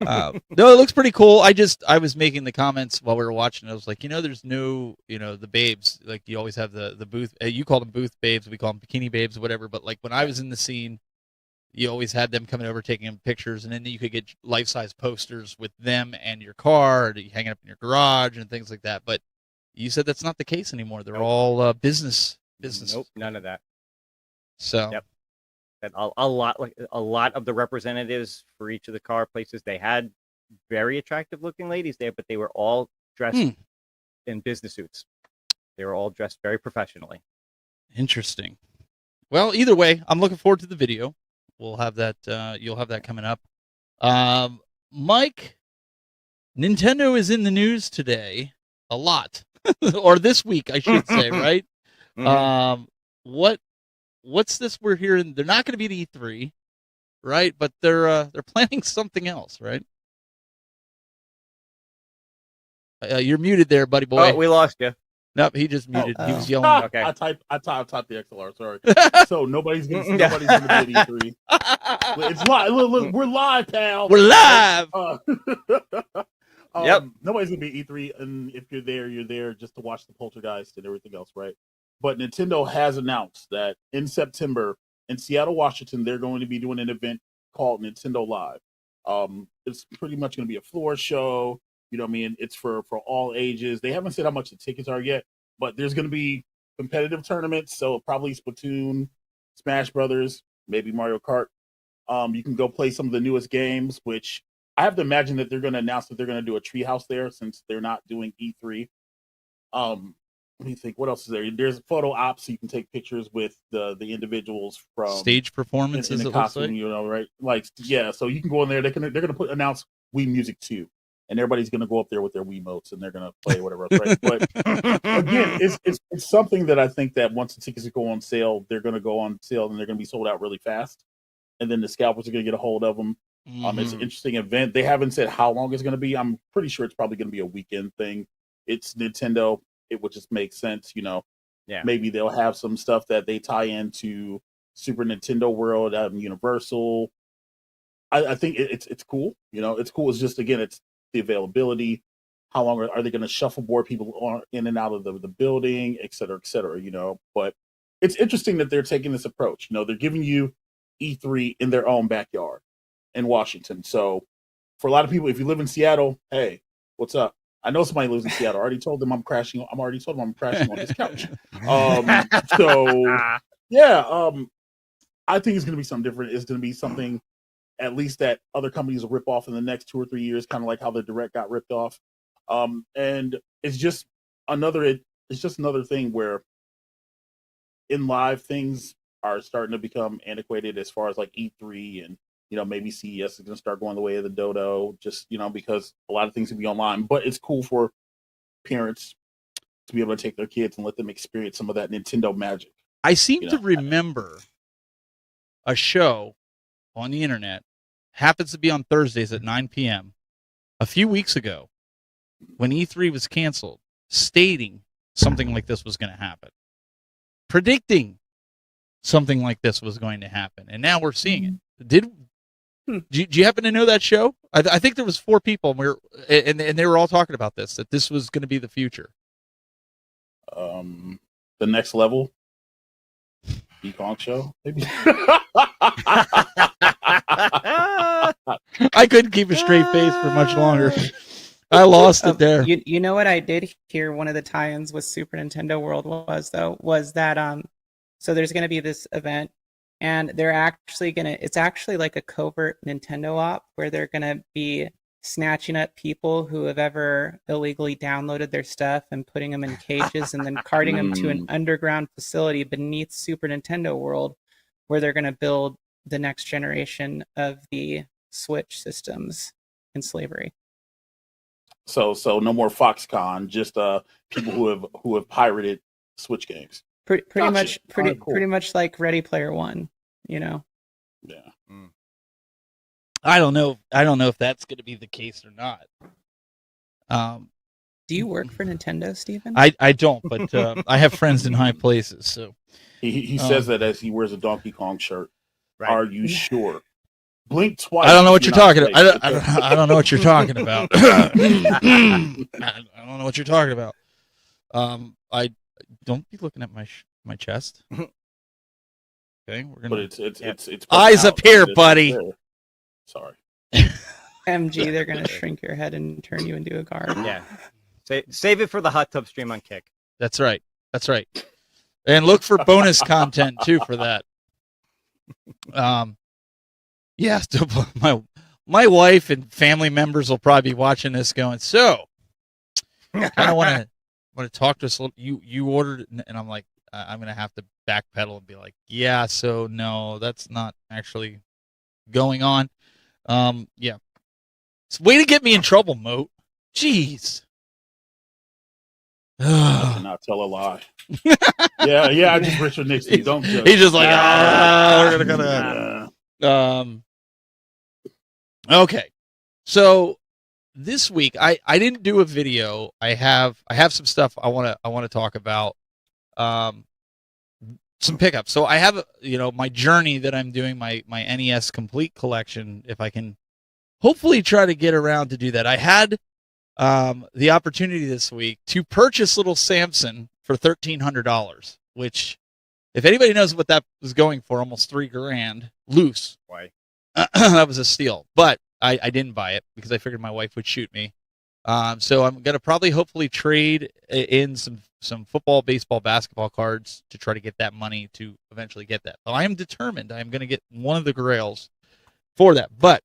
No, it looks pretty cool. I was making the comments while we were watching. I was like, there's no, the babes. Like you always have the booth. You call them booth babes. We call them bikini babes, whatever. But like when I was in the scene, you always had them coming over taking pictures, and then you could get life-size posters with them and your car, hanging up in your garage and things like that. But you said that's not the case anymore. They're all business. Nope, none of that. So. Yep. And a lot of the representatives for each of the car places, they had very attractive looking ladies there, but they were all dressed in business suits. They were all dressed very professionally. Interesting. Well, either way, I'm looking forward to the video. We'll have that. You'll have that coming up. Mike, Nintendo is in the news today a lot, or this week, I should say, right? What's this we're hearing? They're not going to be at E3, right? But they're planning something else, right? You're muted there, buddy boy. Oh, we lost you. Nope, he just muted. He was yelling. Okay. I typed the XLR. Sorry. So nobody's gonna be at E3. It's live. Look, we're live, pal. We're live. Yep. Nobody's gonna be at E3, and if you're there just to watch the Poltergeist and everything else, right? But Nintendo has announced that in September in Seattle, Washington, they're going to be doing an event called Nintendo Live. It's pretty much going to be a floor show. It's for all ages. They haven't said how much the tickets are yet, but there's going to be competitive tournaments. So probably Splatoon, Smash Brothers, maybe Mario Kart. You can go play some of the newest games, which I have to imagine that they're going to announce that they're going to do a treehouse there since they're not doing E3. Let me think. What else is there? There's photo ops, so you can take pictures with the individuals from stage performances. In the costume, right? Like, yeah. So you can go in there. They're gonna announce Wii Music 2, and everybody's gonna go up there with their Wiimotes, and they're gonna play whatever else, right? But again, it's something that I think that once the tickets go on sale, they're gonna go on sale, and they're gonna be sold out really fast, and then the scalpers are gonna get a hold of them. It's an interesting event. They haven't said how long it's gonna be. I'm pretty sure it's probably gonna be a weekend thing. It's Nintendo. It would just make sense, Yeah. Maybe they'll have some stuff that they tie into Super Nintendo World, Universal. I think it's cool. It's cool. It's just, again, it's the availability. How long are they going to shuffleboard people in and out of the building, et cetera, But it's interesting that they're taking this approach. They're giving you E3 in their own backyard in Washington. So for a lot of people, if you live in Seattle, hey, what's up? I know somebody lives in Seattle. I already told them I'm crashing on his couch. I think it's going to be something different. It's going to be something at least that other companies will rip off in the next 2 or 3 years, kind of like how the Direct got ripped off. And it's just another thing where in live things are starting to become antiquated as far as like E3 and maybe CES is going to start going the way of the dodo, just, because a lot of things can be online. But it's cool for parents to be able to take their kids and let them experience some of that Nintendo magic. I seem to remember a show on the internet, happens to be on Thursdays at 9 p.m., a few weeks ago when E3 was canceled, stating something like this was going to happen, predicting something like this was going to happen. And now we're seeing it. Do you happen to know that show? I think there was 4 people, and they were all talking about this, that this was going to be the future. The Next Level, Kong show, maybe. I couldn't keep a straight face for much longer. I lost it there. You know what I did hear? One of the tie-ins with Super Nintendo World was that so there's going to be this event. And it's actually like a covert Nintendo op where they're going to be snatching up people who have ever illegally downloaded their stuff and putting them in cages and then carting them to an underground facility beneath Super Nintendo World where they're going to build the next generation of the Switch systems in slavery. So no more Foxconn, just people who have pirated Switch games. Pretty much like Ready Player One, Yeah. I don't know if that's going to be the case or not. Do you work for Nintendo, Steven? I don't, but I have friends in high places. So He says that as he wears a Donkey Kong shirt. Right. Are you sure? Blink twice. I don't know what you're talking about. safe. I don't know what you're talking about. I don't know what you're talking about. I don't be looking at my chest. Okay, we're gonna. But it's eyes up here, buddy. Sorry. MG, they're gonna shrink your head and turn you into a guard. Yeah. Save it for the hot tub stream on Kick. That's right. That's right. And look for bonus content too for that. Yeah, so my wife and family members will probably be watching this going, so I kind of want to talk to us a little. You ordered it, and I'm like, I'm gonna have to backpedal and be like, yeah, so no, that's not actually going on. Yeah. It's a way to get me in trouble, Moat. Jeez. I cannot tell a lie. yeah, I just Richard Nixon. Don't judge. He's just like, we're gonna okay. So this week I didn't do a video. I have some stuff I wanna talk about. Some pickups. So I have my journey that I'm doing, my NES Complete collection, if I can hopefully try to get around to do that. I had the opportunity this week to purchase little Samson for $1,300, which, if anybody knows what that was going for, almost $3,000 loose. Why? That was a steal, but I didn't buy it because I figured my wife would shoot me. So I'm gonna probably hopefully trade in some football, baseball, basketball cards to try to get that money to eventually get that. So I am determined. I am gonna get one of the grails for that, but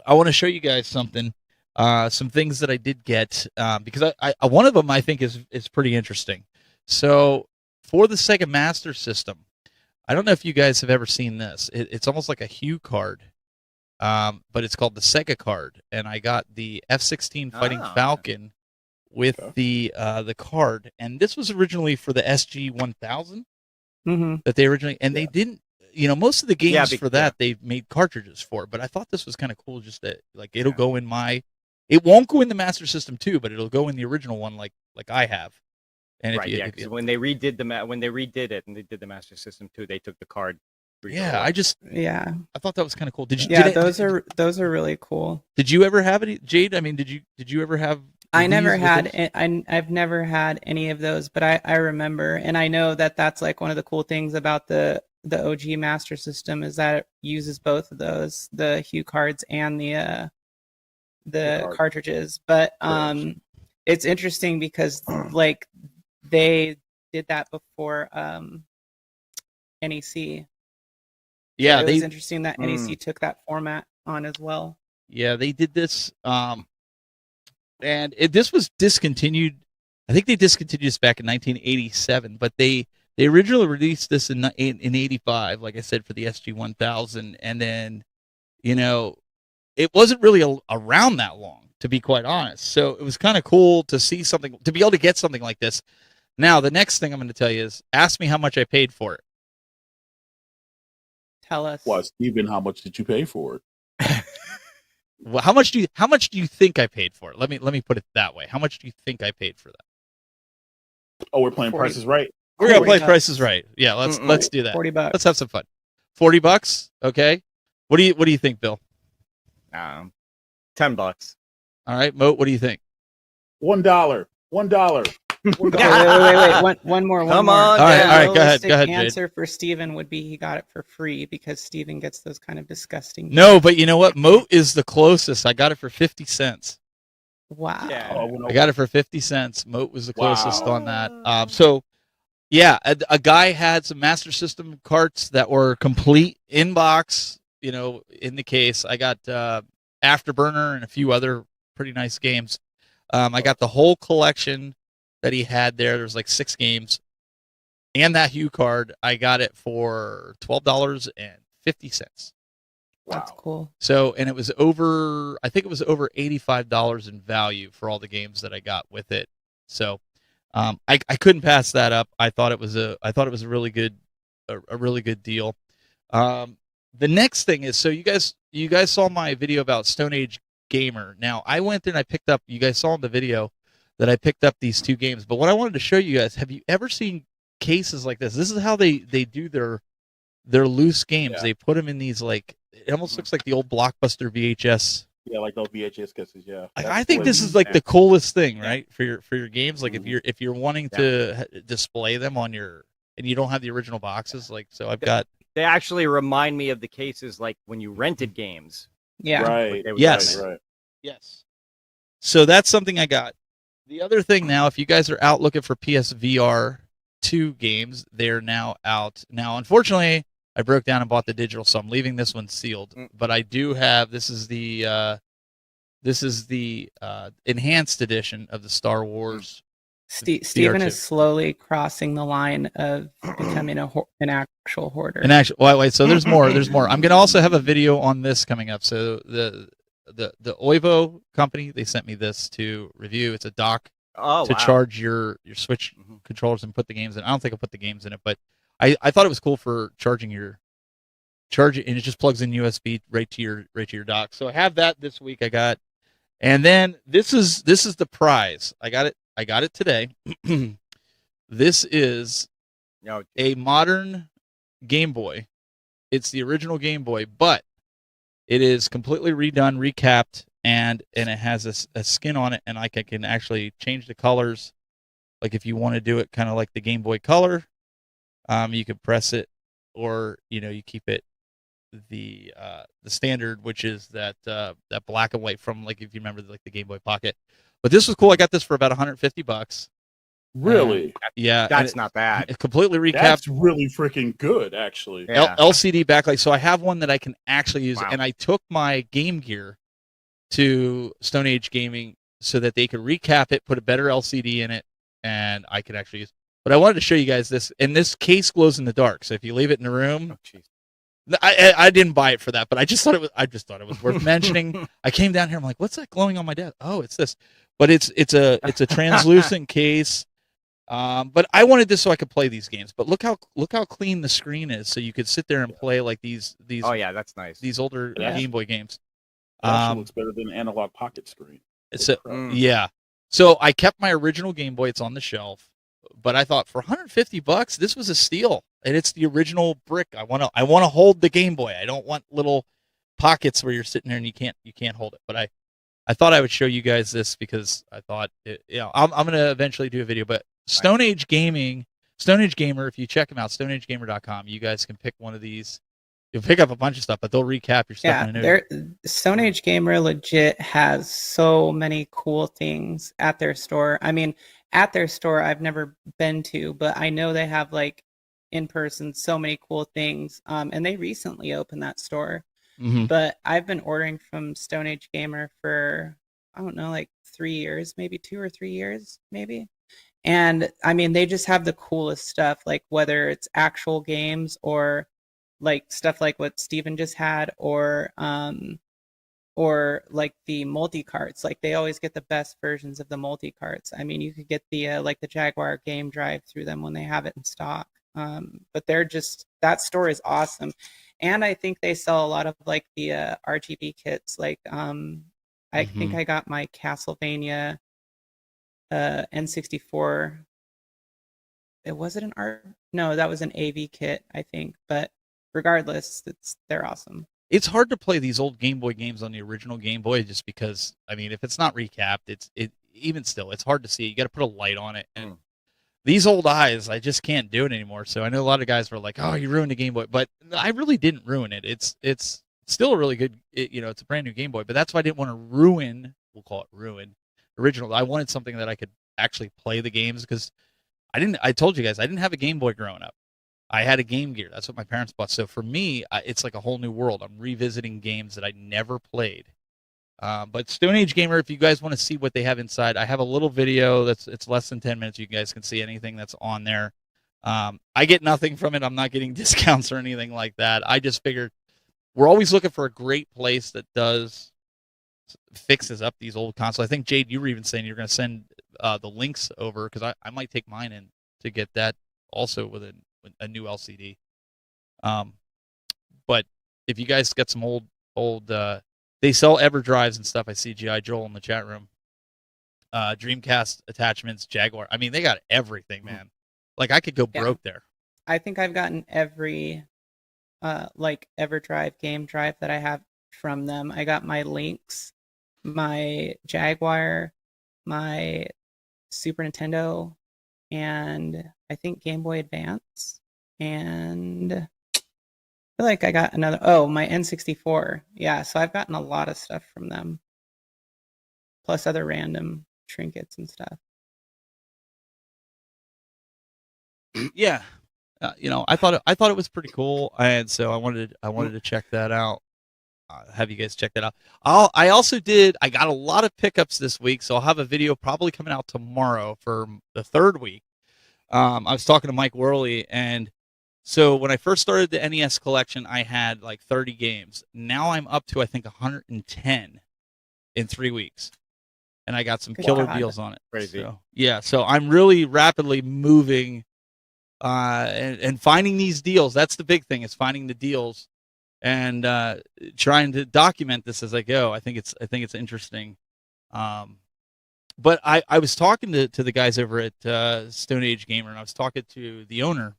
I want to show you guys something. Some things that I did get because I one of them I think is pretty interesting. So for the Sega Master System, I don't know if you guys have ever seen this. It's almost like a Hue card, but it's called the Sega card, and I got the F-16 Fighting Falcon with the card, and this was originally for the SG-1000 that they originally, and they didn't. Most of the games for that they made cartridges for, but I thought this was kind of cool. Just that, like, it'll go in my. It won't go in the Master System 2, but it'll go in the original one, like I have. And Because when they redid it and they did the Master System 2, they took the card. Yeah, I thought that was kind of cool. Did you? Yeah, those are really cool. Did you ever have any, Jade? I mean, did you ever have? I never had. I've never had any of those, but I remember, and I know that that's like one of the cool things about the OG Master System is that it uses both of those, the Hue cards and the cartridges. But it's interesting because like they did that before NEC. Yeah, so it was interesting that NEC took that format on as well. Yeah, they did this, and this was discontinued. I think they discontinued this back in 1987, but they originally released this in 85, like I said, for the SG-1000, and then it wasn't really around that long, to be quite honest. So it was kind of cool to see something, to be able to get something like this. Now, the next thing I'm going to tell you is, ask me how much I paid for it. Tell us. Well, Steven, how much did you pay for it? Well, how much do you think I paid for it? Let me put it that way. How much do you think I paid for that? Oh, we're playing Price is Right. We're gonna play Price is Right. Yeah, let's do that. $40. Let's have some fun. $40. Okay. What do you think, Bill? $10. All right, Moat. What do you think? $1. Wait. One more. Come more. on. All right. Go ahead. The Jade. answer for Steven would be he got it for free because Steven gets those kind of disgusting. No, but you know what? Moat is the closest. I got it for 50 cents. Wow. Yeah. I got it for 50 cents. Moat was the closest on that. So, yeah, a guy had some Master System carts that were complete in box, in the case. I got Afterburner and a few other pretty nice games. I got the whole collection that he had there. There was like 6 games. And that Hue card, I got it for $12.50. That's cool. So, and it was I think it was over $85 in value for all the games that I got with it. So, I couldn't pass that up. I thought it was a really good deal. The next thing is, so you guys saw my video about Stone Age Gamer. Now I went there and I picked up, you guys saw in the video, that I picked up these 2 games. But what I wanted to show you guys, have you ever seen cases like this? This is how they do their loose games. Yeah. They put them in these, like, it almost looks like the old Blockbuster VHS. Yeah, like those VHS cases. Yeah, I think this is like the coolest thing, right? For your games. Like Mhm. if you're wanting to display them on your, and you don't have the original boxes, like, so I've got. They actually remind me of the cases like when you rented games. Yeah. right. They would Yes. come in. Right. Yes. So that's something I got. The other thing now, if you guys are out looking for PSVR 2 games, they're now out. Now, unfortunately, I broke down and bought the digital, so I'm leaving this one sealed. But I do have, this is the enhanced edition of the Star Wars. Steven VR2. is slowly crossing the line of becoming an actual hoarder. And actually, wait. So there's more. There's more. I'm gonna also have a video on this coming up. So the Oivo company, they sent me this to review. It's a dock Oh, to wow. charge your Switch controllers and put the games in. I don't think I put the games in it, but I thought it was cool for charging and it just plugs in USB right to your dock. So I have that this week. I got, and then this is the prize. I got it today. This is No, a modern Game Boy. It's the original Game Boy, but it is completely redone, recapped, and it has a skin on it, and I can actually change the colors. Like if you want to do it kind of like the Game Boy Color, you can press it, or you keep it the standard, which is that black and white from, like, if you remember, like the Game Boy Pocket. But this was cool. I got this for about $150. Really? Yeah, that's not bad. It completely recapped. That's really freaking good, actually. Yeah. LCD backlight. So I have one that I can actually use, Wow. and I took my Game Gear to Stone Age Gaming so that they could recap it, put a better LCD in it, and I could actually use. But I wanted to show you guys this, and this case glows in the dark. So if you leave it in the room, Oh, jeez. I didn't buy it for that, but I just thought it was worth mentioning. I came down here, I'm like, what's that glowing on my desk? Oh, it's this. But it's a translucent case. But I wanted this so I could play these games. But look how clean the screen is, so you could sit there and play like these. Oh yeah, that's nice. These older Yeah. Game Boy games. It actually looks better than an analog pocket screen. Yeah. So I kept my original Game Boy. It's on the shelf. But I thought for $150, this was a steal, and it's the original brick. I want to hold the Game Boy. I don't want little pockets where you're sitting there and you can't hold it. But I thought I would show you guys this because I thought I'm going to eventually do a video. But Stone Age Gamer, if you check them out, stoneagegamer.com, you guys can pick one of these. You'll pick up a bunch of stuff, but they'll recap your stuff in a new. Stone Age Gamer legit has so many cool things at their store. I mean, at their store I've never been to, but I know they have, like, in person, so many cool things. And they recently opened that store. Mhm. But I've been ordering from Stone Age Gamer for, I don't know, like 3 years, maybe 2 or 3 years, maybe. And I mean, they just have the coolest stuff, like whether it's actual games or like stuff like what Steven just had, or like the multi carts. Like they always get the best versions of the multi carts. I mean, you could get the like the Jaguar game drive through them when they have it in stock. But that store is awesome. And I think they sell a lot of like the RGB kits. Like I think I got my Castlevania N64. Was it an art? No, that was an AV kit, I think. But regardless, they're awesome. It's hard to play these old Game Boy games on the original Game Boy just because, I mean, if it's not recapped, even still, it's hard to see. You got to put a light on it. And these old eyes, I just can't do it anymore. So I know a lot of guys were like, "Oh, you ruined the Game Boy," but I really didn't ruin it. It's still a really good, it's a brand new Game Boy. But that's why I didn't want to ruin. We'll call it ruin original. I wanted something that I could actually play the games because I told you guys I didn't have a Game Boy growing up. I had a Game Gear. That's what my parents bought. So for me, it's like a whole new world. I'm revisiting games that I never played. But Stone Age Gamer, if you guys want to see what they have inside, I have a little video it's less than 10 minutes. You guys can see anything that's on there. I get nothing from it. I'm not getting discounts or anything like that. I just figured we're always looking for a great place that fixes up these old consoles. I think, Jade, you were even saying you're going to send the links over because I might take mine in to get that also with a new LCD. But if you guys got some old they sell EverDrives and stuff. I see G.I. Joel in the chat room. Dreamcast attachments, Jaguar. I mean, they got everything, man. Like I could go Yeah. broke there. I think I've gotten every like EverDrive game drive that I have from them. I got my Lynx, my Jaguar, my Super Nintendo, and I think Game Boy Advance, and I feel like I got another, my N64. Yeah, so I've gotten a lot of stuff from them, plus other random trinkets and stuff. Yeah, I thought it was pretty cool, and so I wanted to check that out. Have you guys check that out? I got a lot of pickups this week, so I'll have a video probably coming out tomorrow for the third week. I was talking to Mike Worley, and so when I first started the NES collection, I had like 30 games. Now I'm up to I think 110 in 3 weeks, and I got some killer deals on it. Crazy. So, yeah, so I'm really rapidly moving and finding these deals. That's the big thing, is finding the deals and trying to document this as I go. I think it's interesting. But I was talking to the guys over at Stone Age Gamer, and I was talking to the owner,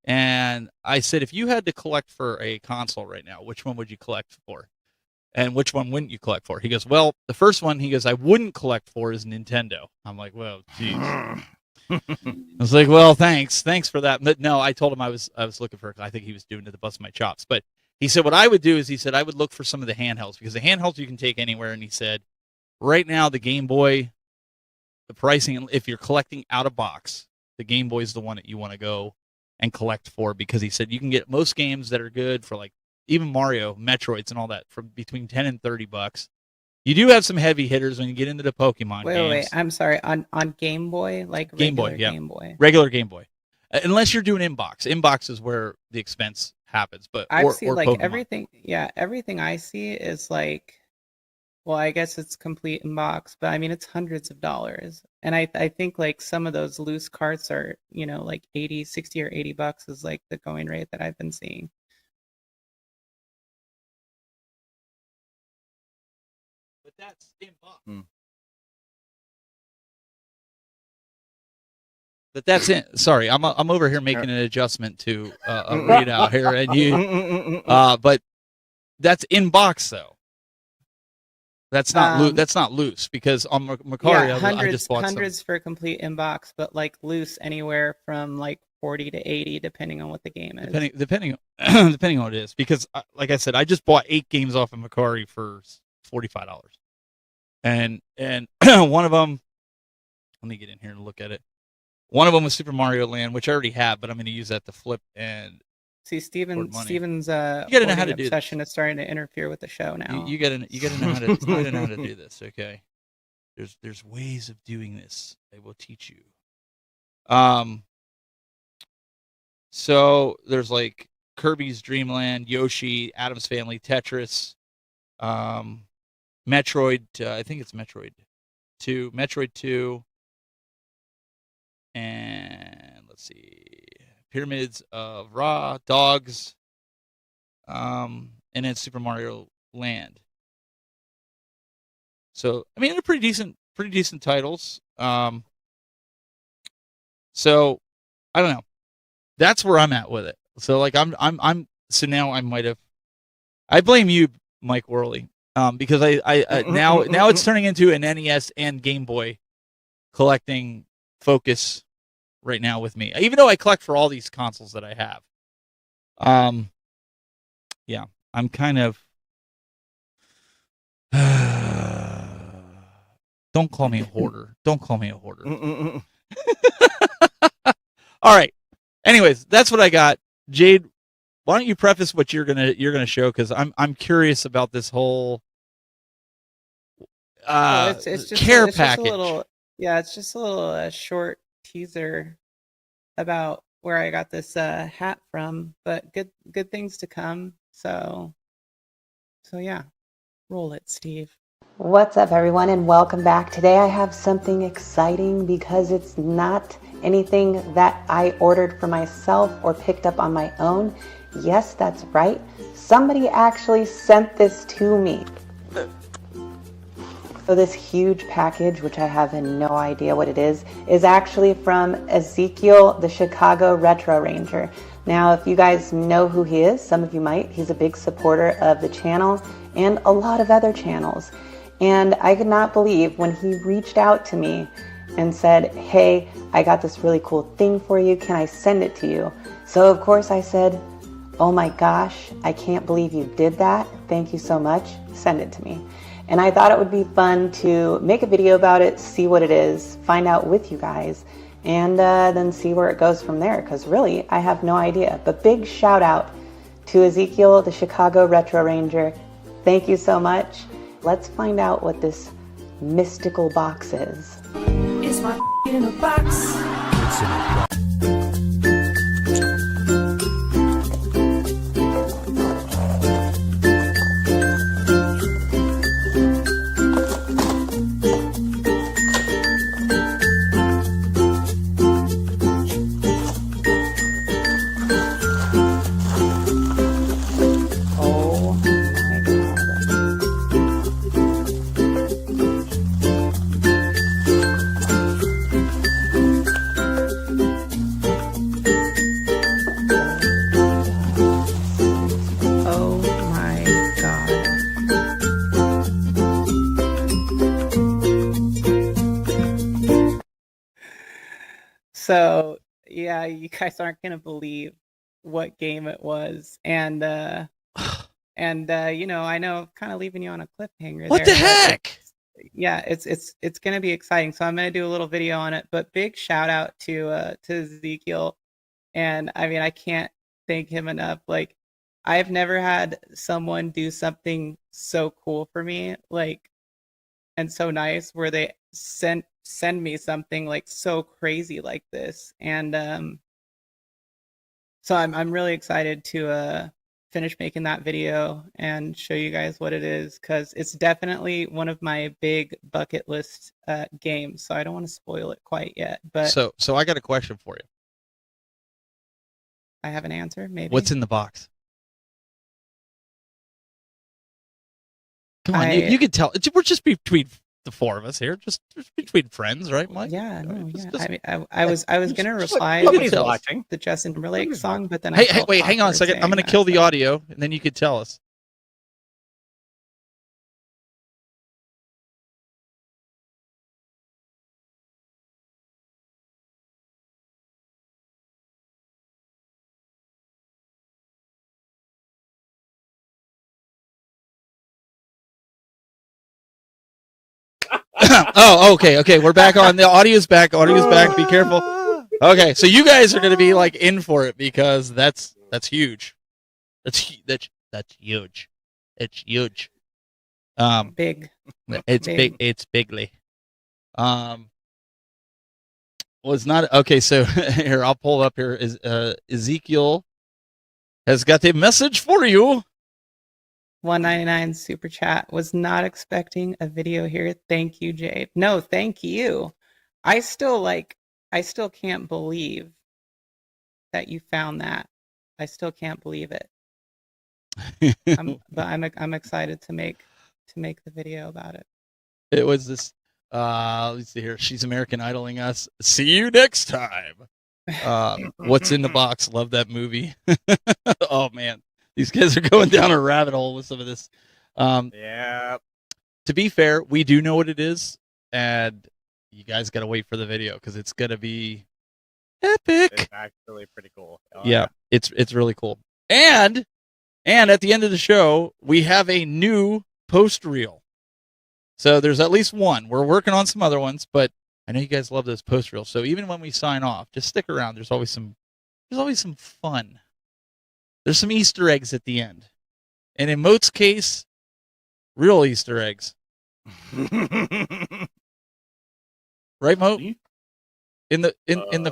and I said, if you had to collect for a console right now, which one would you collect for? And which one wouldn't you collect for? He goes, well, the first one, he goes, I wouldn't collect for is Nintendo. I'm like, well, geez. I was like, well, thanks for that. But no, I told him I was looking for, I think he was doing it to the bust of my chops. But he said what I would do is, he said I would look for some of the handhelds, because the handhelds you can take anywhere. And he said, right now the Game Boy, the pricing, if you're collecting out of box, the Game Boy is the one that you want to go and collect for, because he said you can get most games that are good for, like, even Mario, Metroids, and all that, from between $10 and $30. You do have some heavy hitters when you get into the Pokemon games. Wait, I'm sorry. On Game Boy, like Game Boy, regular yeah. Game Boy. Regular Game Boy. Unless you're doing inbox. Inbox is where the expense happens. But I've seen like Pokemon. everything I see is like, well, I guess it's complete inbox, but I mean it's hundreds of dollars. And I think like some of those loose carts are, like 80, 60 or $80 is like the going rate that I've been seeing. But that's inbox. But that's it. Sorry, I'm over here making an adjustment to a readout here, and you. But that's inbox though. That's not that's not loose, because on Macari, I just bought hundreds for complete inbox, but like loose anywhere from like 40 to 80, depending on what the game is. Depending on what it is, because like I said, I just bought 8 games off of Macari for $45, and one of them. Let me get in here and look at it. One of them was Super Mario Land, which I already have, but I'm going to use that to flip and see Steven's obsession is starting to interfere with the show now. You got to know how to do this. Okay, there's ways of doing this. I will teach you. So there's like Kirby's Dream Land, Yoshi, Addams Family, Tetris, Metroid. I think it's Metroid 2. And let's see, Pyramids of Ra, Dogs, and then Super Mario Land. So I mean, they're pretty decent titles. So I don't know. That's where I'm at with it. So like so now I blame you, Mike Worley, because I now it's turning into an NES and Game Boy collecting focus right now with me, even though I collect for all these consoles that I have. Yeah, I'm kind of don't call me a hoarder. All right, anyways, that's what I got. Jade, why don't you preface what you're gonna show, because I'm curious about this whole it's care just package. It's just a little short teaser about where I got this hat from, but good things to come. So yeah, roll it, Steve. What's up, everyone, and welcome back. Today I have something exciting, because it's not anything that I ordered for myself or picked up on my own. Yes, that's right. Somebody actually sent this to me. So this huge package, which I have no idea what it is actually from Ezekiel, the Chicago Retro Ranger. Now, if you guys know who he is, some of you might, he's a big supporter of the channel and a lot of other channels. And I could not believe when he reached out to me and said, hey, I got this really cool thing for you. Can I send it to you? So of course I said, oh my gosh, I can't believe you did that. Thank you so much. Send it to me. And I thought it would be fun to make a video about it, see what it is, find out with you guys, and then see where it goes from there, because really, I have no idea. But big shout out to Ezekiel, the Chicago Retro Ranger. Thank you so much. Let's find out what this mystical box is. Is my in a box? Oh my God. Oh my God. So, yeah, you guys aren't going to believe what game it was. And you know, I know kind of leaving you on a cliffhanger What there, the but heck? yeah, it's going to be exciting. So I'm going to do a little video on it, but big shout out to Ezekiel. And I mean, I can't thank him enough. Like, I've never had someone do something so cool for me, like, and so nice, where they send me something like so crazy like this. And so I'm really excited to finish making that video and show you guys what it is, because it's definitely one of my big bucket list games. So I don't want to spoil it quite yet, but So I got a question for you. I have an answer. Maybe. What's in the box? Come on, you can tell. We're just between the four of us here, just between friends, right, Mike? Yeah, no, Just- yeah. I mean, I was gonna reply Nobody's to watching. the Justin Timberlake Nobody's song, but then I Hey, felt wait, hang on a awkward second. I'm saying going to that, kill the so- audio, and then you could tell us. Oh, okay. We're back on. The audio's back. Audio's back. Be careful. Okay, so you guys are going to be like in for it, because that's huge. That's huge. It's huge. Big. It's big. It's bigly. Was not okay. So here, I'll pull up here. Is Ezekiel has got a message for you. 199 super chat. Was not expecting a video here. Thank you, Jade. No, thank you. I still can't believe that you found that. I still can't believe it. But I'm excited to make the video about it. It was this. Let's see here. She's American Idoling us. See you next time. What's in the box? Love that movie. Oh man, these guys are going down a rabbit hole with some of this. Yeah. To be fair, we do know what it is, and you guys got to wait for the video, because it's gonna be epic. It's actually pretty cool. Oh, Yeah, it's really cool. And at the end of the show, we have a new post reel. So there's at least one. We're working on some other ones, but I know you guys love those post reels. So even when we sign off, just stick around. There's always some fun. There's some Easter eggs at the end. And in Moat's case, real Easter eggs. Right, Moat? In the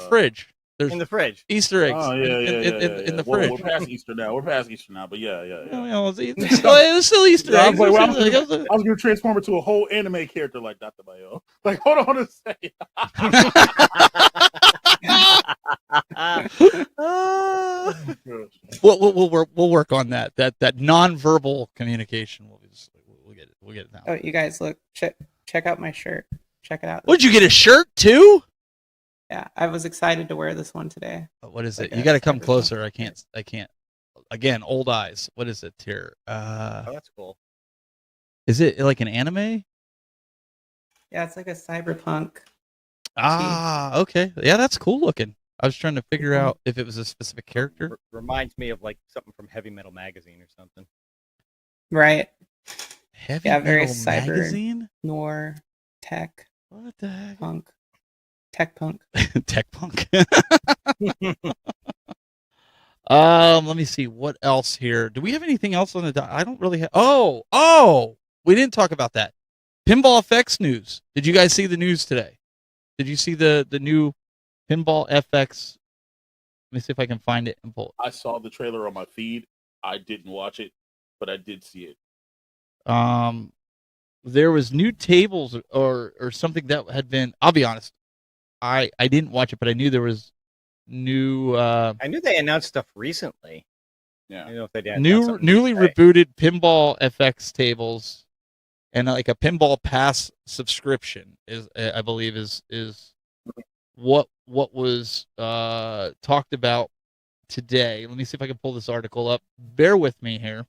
fridge. There's in the fridge. Easter eggs. Oh in the Well, fridge. we're past Easter now. But yeah. It's still Easter Yeah, I eggs. was like, I was gonna transform into a whole anime character like Dr. Mayo. Like, hold on a second. We'll work on that. That nonverbal communication. We'll get it now. Oh, you guys look check check out my shirt. Check it out. Would you get a shirt too? Yeah, I was excited to wear this one today. What is Like it? You a got to come cyberpunk closer. I shirt. can't. Again, old eyes. What is it here? Oh, that's cool. Is it like an anime? Yeah, it's like a cyberpunk. Ah, okay. Yeah, that's cool looking. I was trying to figure out if it was a specific character. Reminds me of like something from Heavy Metal Magazine or something. Right. Heavy Yeah, very Metal cyber. Magazine? Noir. Tech. What the heck? Punk. Tech punk. Tech punk. Let me see what else here. Do we have anything else on the? I don't really have. Oh, we didn't talk about that. Pinball FX news. Did you guys see the news today? Did you see the new Pinball FX? Let me see if I can find it and pull it. I saw the trailer on my feed. I didn't watch it, but I did see it. There was new tables or something that had been. I'll be honest. I didn't watch it, but I knew there was new. I knew they announced stuff recently. Yeah. I don't know if they did. Newly rebooted Pinball FX tables, and like a Pinball Pass subscription is, I believe, is what was talked about today. Let me see if I can pull this article up. Bear with me here.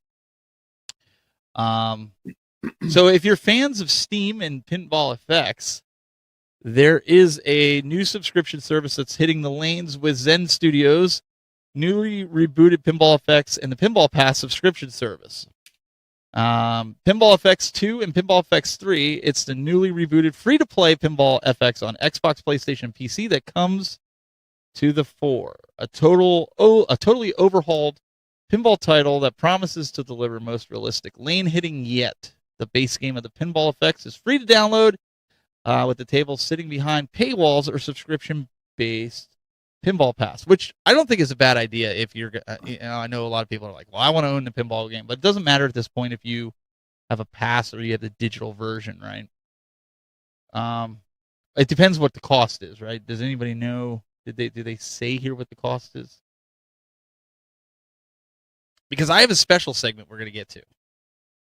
So if you're fans of Steam and Pinball FX, there is a new subscription service that's hitting the lanes with Zen Studios, newly rebooted Pinball FX, and the Pinball Pass subscription service. Pinball FX 2 and Pinball FX 3, it's the newly rebooted free-to-play Pinball FX on Xbox, PlayStation, and PC that comes to the fore. A totally overhauled pinball title that promises to deliver most realistic lane hitting yet. The base game of the Pinball FX is free to download, with the table sitting behind paywalls or subscription-based Pinball Pass, which I don't think is a bad idea. If you're, I know a lot of people are like, "Well, I want to own the pinball game," but it doesn't matter at this point if you have a pass or you have the digital version, right? It depends what the cost is, right? Does anybody know? Did they say here what the cost is? Because I have a special segment we're going to get to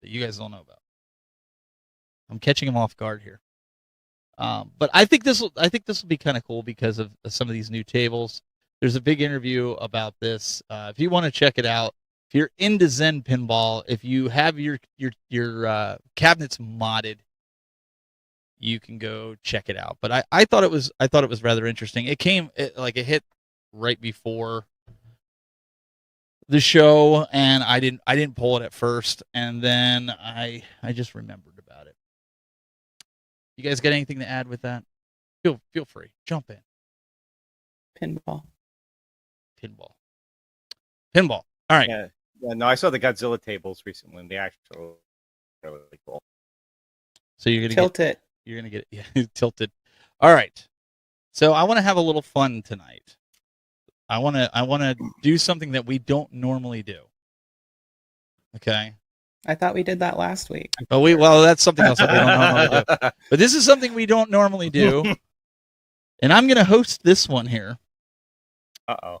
that you guys don't know about. I'm catching them off guard here. But I think this will be kind of cool because of some of these new tables. There's a big interview about this. If you want to check it out, if you're into Zen pinball, if you have your cabinets modded, you can go check it out. But I thought it was rather interesting. It hit right before the show, and I didn't pull it at first, and then I just remembered about it. You guys got anything to add with that? Feel free. Jump in. Pinball. All right. Yeah, no, I saw the Godzilla tables recently, and they actually were really cool. So you're gonna Tilt it. You're gonna get it tilted. All right. So I want to have a little fun tonight. I want to do something that we don't normally do. Okay. I thought we did that last week. Well, that's something else that we don't normally do. But this is something we don't normally do, and I'm going to host this one here. Uh-oh.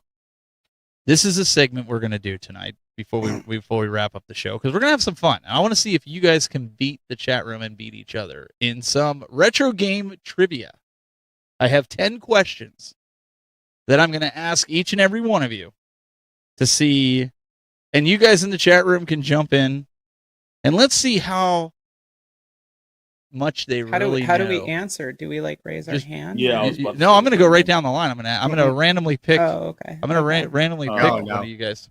This is a segment we're going to do tonight before we wrap up the show, because we're going to have some fun. I want to see if you guys can beat the chat room and beat each other in some retro game trivia. I have 10 questions that I'm going to ask each and every one of you to see, and you guys in the chat room can jump in, and let's see how much they How really do know. we answer? Do we raise our hand? Yeah, I was about to No, say I'm going to go that. right down the line. I'm going to randomly pick. Oh, okay. I'm going to Okay. randomly pick Oh, one no. of you guys.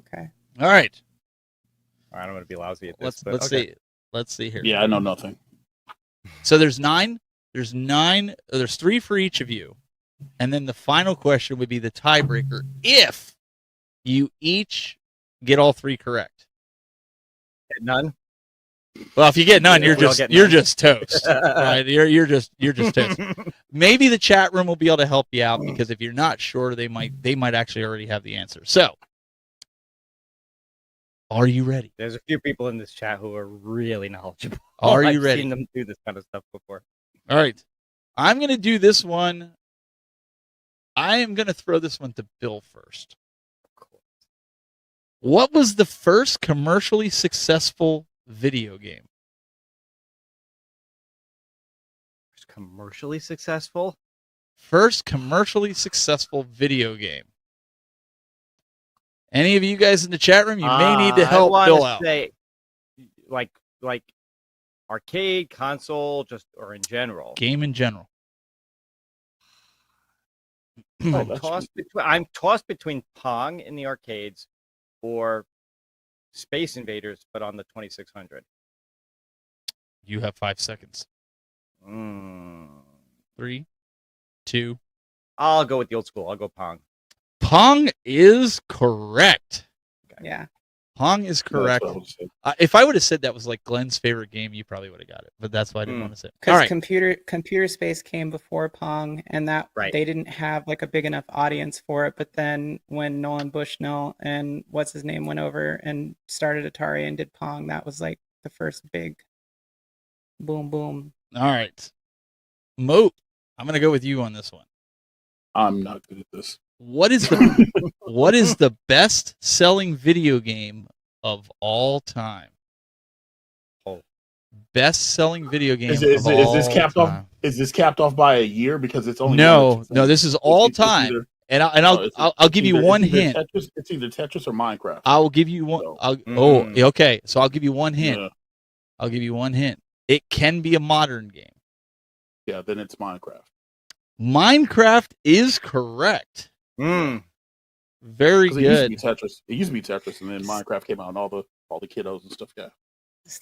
Okay. All right. All right, I'm going to be lousy at this. Let's okay. see. Let's see here. Yeah, I know nothing. So there's 9. There's 9. There's 3 for each of you, and then the final question would be the tiebreaker if you each get all 3 correct. None? Well, if you get none, you're We all just get you're none. just toast. Right? You're just toast. Maybe the chat room will be able to help you out, because if you're not sure, they might actually already have the answer. So, are you ready? There's a few people in this chat who are really knowledgeable. Are you I've ready? seen them do this kind of stuff before. All right. I'm going to do this one. I am going to throw this one to Bill first. What was the first commercially successful video game? First commercially successful. First commercially successful video game. Any of you guys in the chat room, you may need to help I Bill wanna out. say, like arcade, console, just or in general. Game in general. Oh, I'm tossed between Pong in the arcades or Space Invaders, but on the 2600. You have 5 seconds. 3, 2. I'll go with the old school. I'll go Pong. Pong is correct. Yeah. Pong is correct. That's what I would say. If I would have said that was like Glenn's favorite game, you probably would have got it. But that's why I didn't want to say it. All Because right. computer space came before Pong, and that Right. they didn't have like a big enough audience for it. But then when Nolan Bushnell and what's his name went over and started Atari and did Pong, that was like the first big boom boom. All right. Moat, I'm going to go with you on this one. I'm not good at this. What is the best selling video game of all time? Oh. Best selling video game Is this of capped all off? time. Is this capped off by a year? Because it's only No, this is all it's time. either- I'll give you one hint. It's either Tetris or Minecraft. I will give you one. So- Okay. So I'll give you one hint. Yeah. I'll give you one hint. It can be a modern game. Yeah, then it's Minecraft. Minecraft is correct. Very 'Cause good. It used to be Tetris, and then Minecraft came out, and all the kiddos and stuff. Yeah.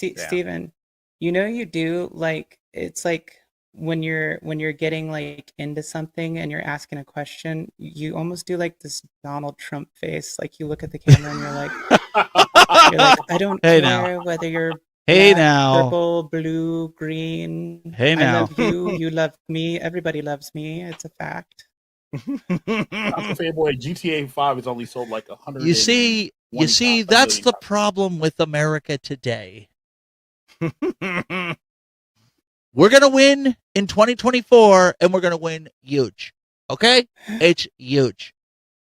Yeah. Steven, you do like it's like when you're getting like into something and you're asking a question, you almost do like this Donald Trump face, like you look at the camera and you're like, I don't Hey, care now. whether you're Hey black, now. purple, blue, green. Hey, I now. love you. You love me. Everybody loves me. It's a fact. Fanboy, GTA 5 is only sold like 100. You see, that's the problem with America today. We're going to win in 2024, and we're going to win huge. Okay? It's huge.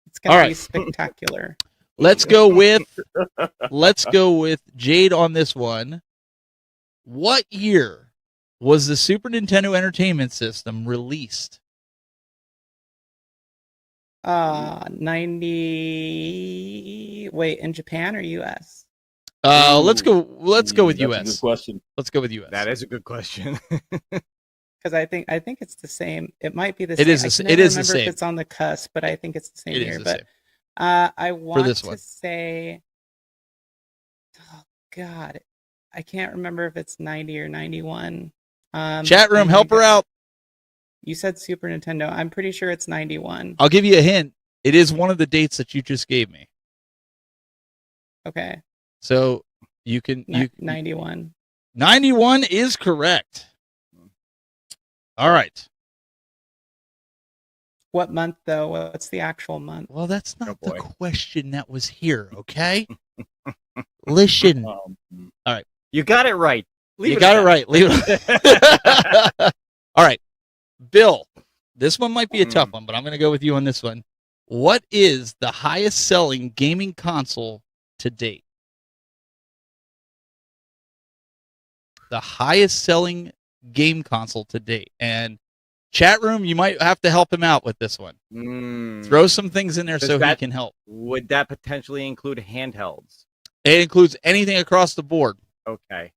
It's gonna All be right. spectacular. Let's go with Jade on this one. What year was the Super Nintendo Entertainment System released? 90. Wait, in Japan or US? Let's go with That's a good US. question. Let's go with US. That is a good question. Because I think it's the same. It might be the It same. is I the can it never is the remember if same. it's on the cusp, but I think it's the same It year. is the But same. I want this to one. say, oh God, I can't remember if it's 90 or 91. Chat room, I'm help gonna her go- out. You said Super Nintendo. I'm pretty sure it's 91. I'll give you a hint. It is one of the dates that you just gave me. Okay, So you can 91. 91 is correct. All right. What month though? What's the actual month? Well, that's not the boy. question that was here, okay? Listen. You got it right. You got it right. Leave it. All right. Bill, this one might be a tough one, but I'm going to go with you on this one. What is the highest selling gaming console to date? The highest selling game console to date. And chat room, you might have to help him out with this one. Throw some things in there Does so he that- can help. Would that potentially include handhelds? It includes anything across the board. Okay.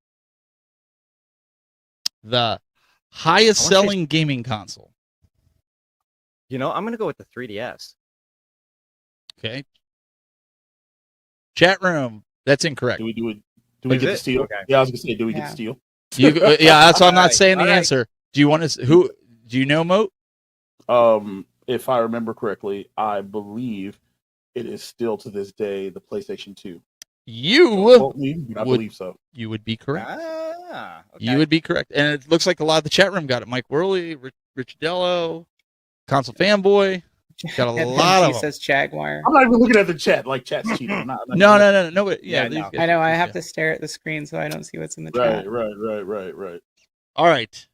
The highest I wanna say- selling gaming console. I'm going to go with the 3DS. Okay. Chat room, that's incorrect. Do we get the it? steal? Okay. Yeah, I was gonna say, do we get Yeah. the steal? Yeah, that's why I'm not Alright, saying the alright. answer. Do you want to? Who do you know, Moat? If I remember correctly, I believe it is still to this day the PlayStation 2. You Quote me, but I would- believe so. you would be correct. Okay. You would be correct, and it looks like a lot of the chat room got it. Mike Worley, Rich Dello, Console Fanboy. Got a lot of He them. says Jaguar. I'm not even looking at the chat. Like chat's cheating. I'm not No. But, Yeah, these no. guys- I know. I these have guys- to stare at the screen so I don't see what's in the Right, chat. right. All right.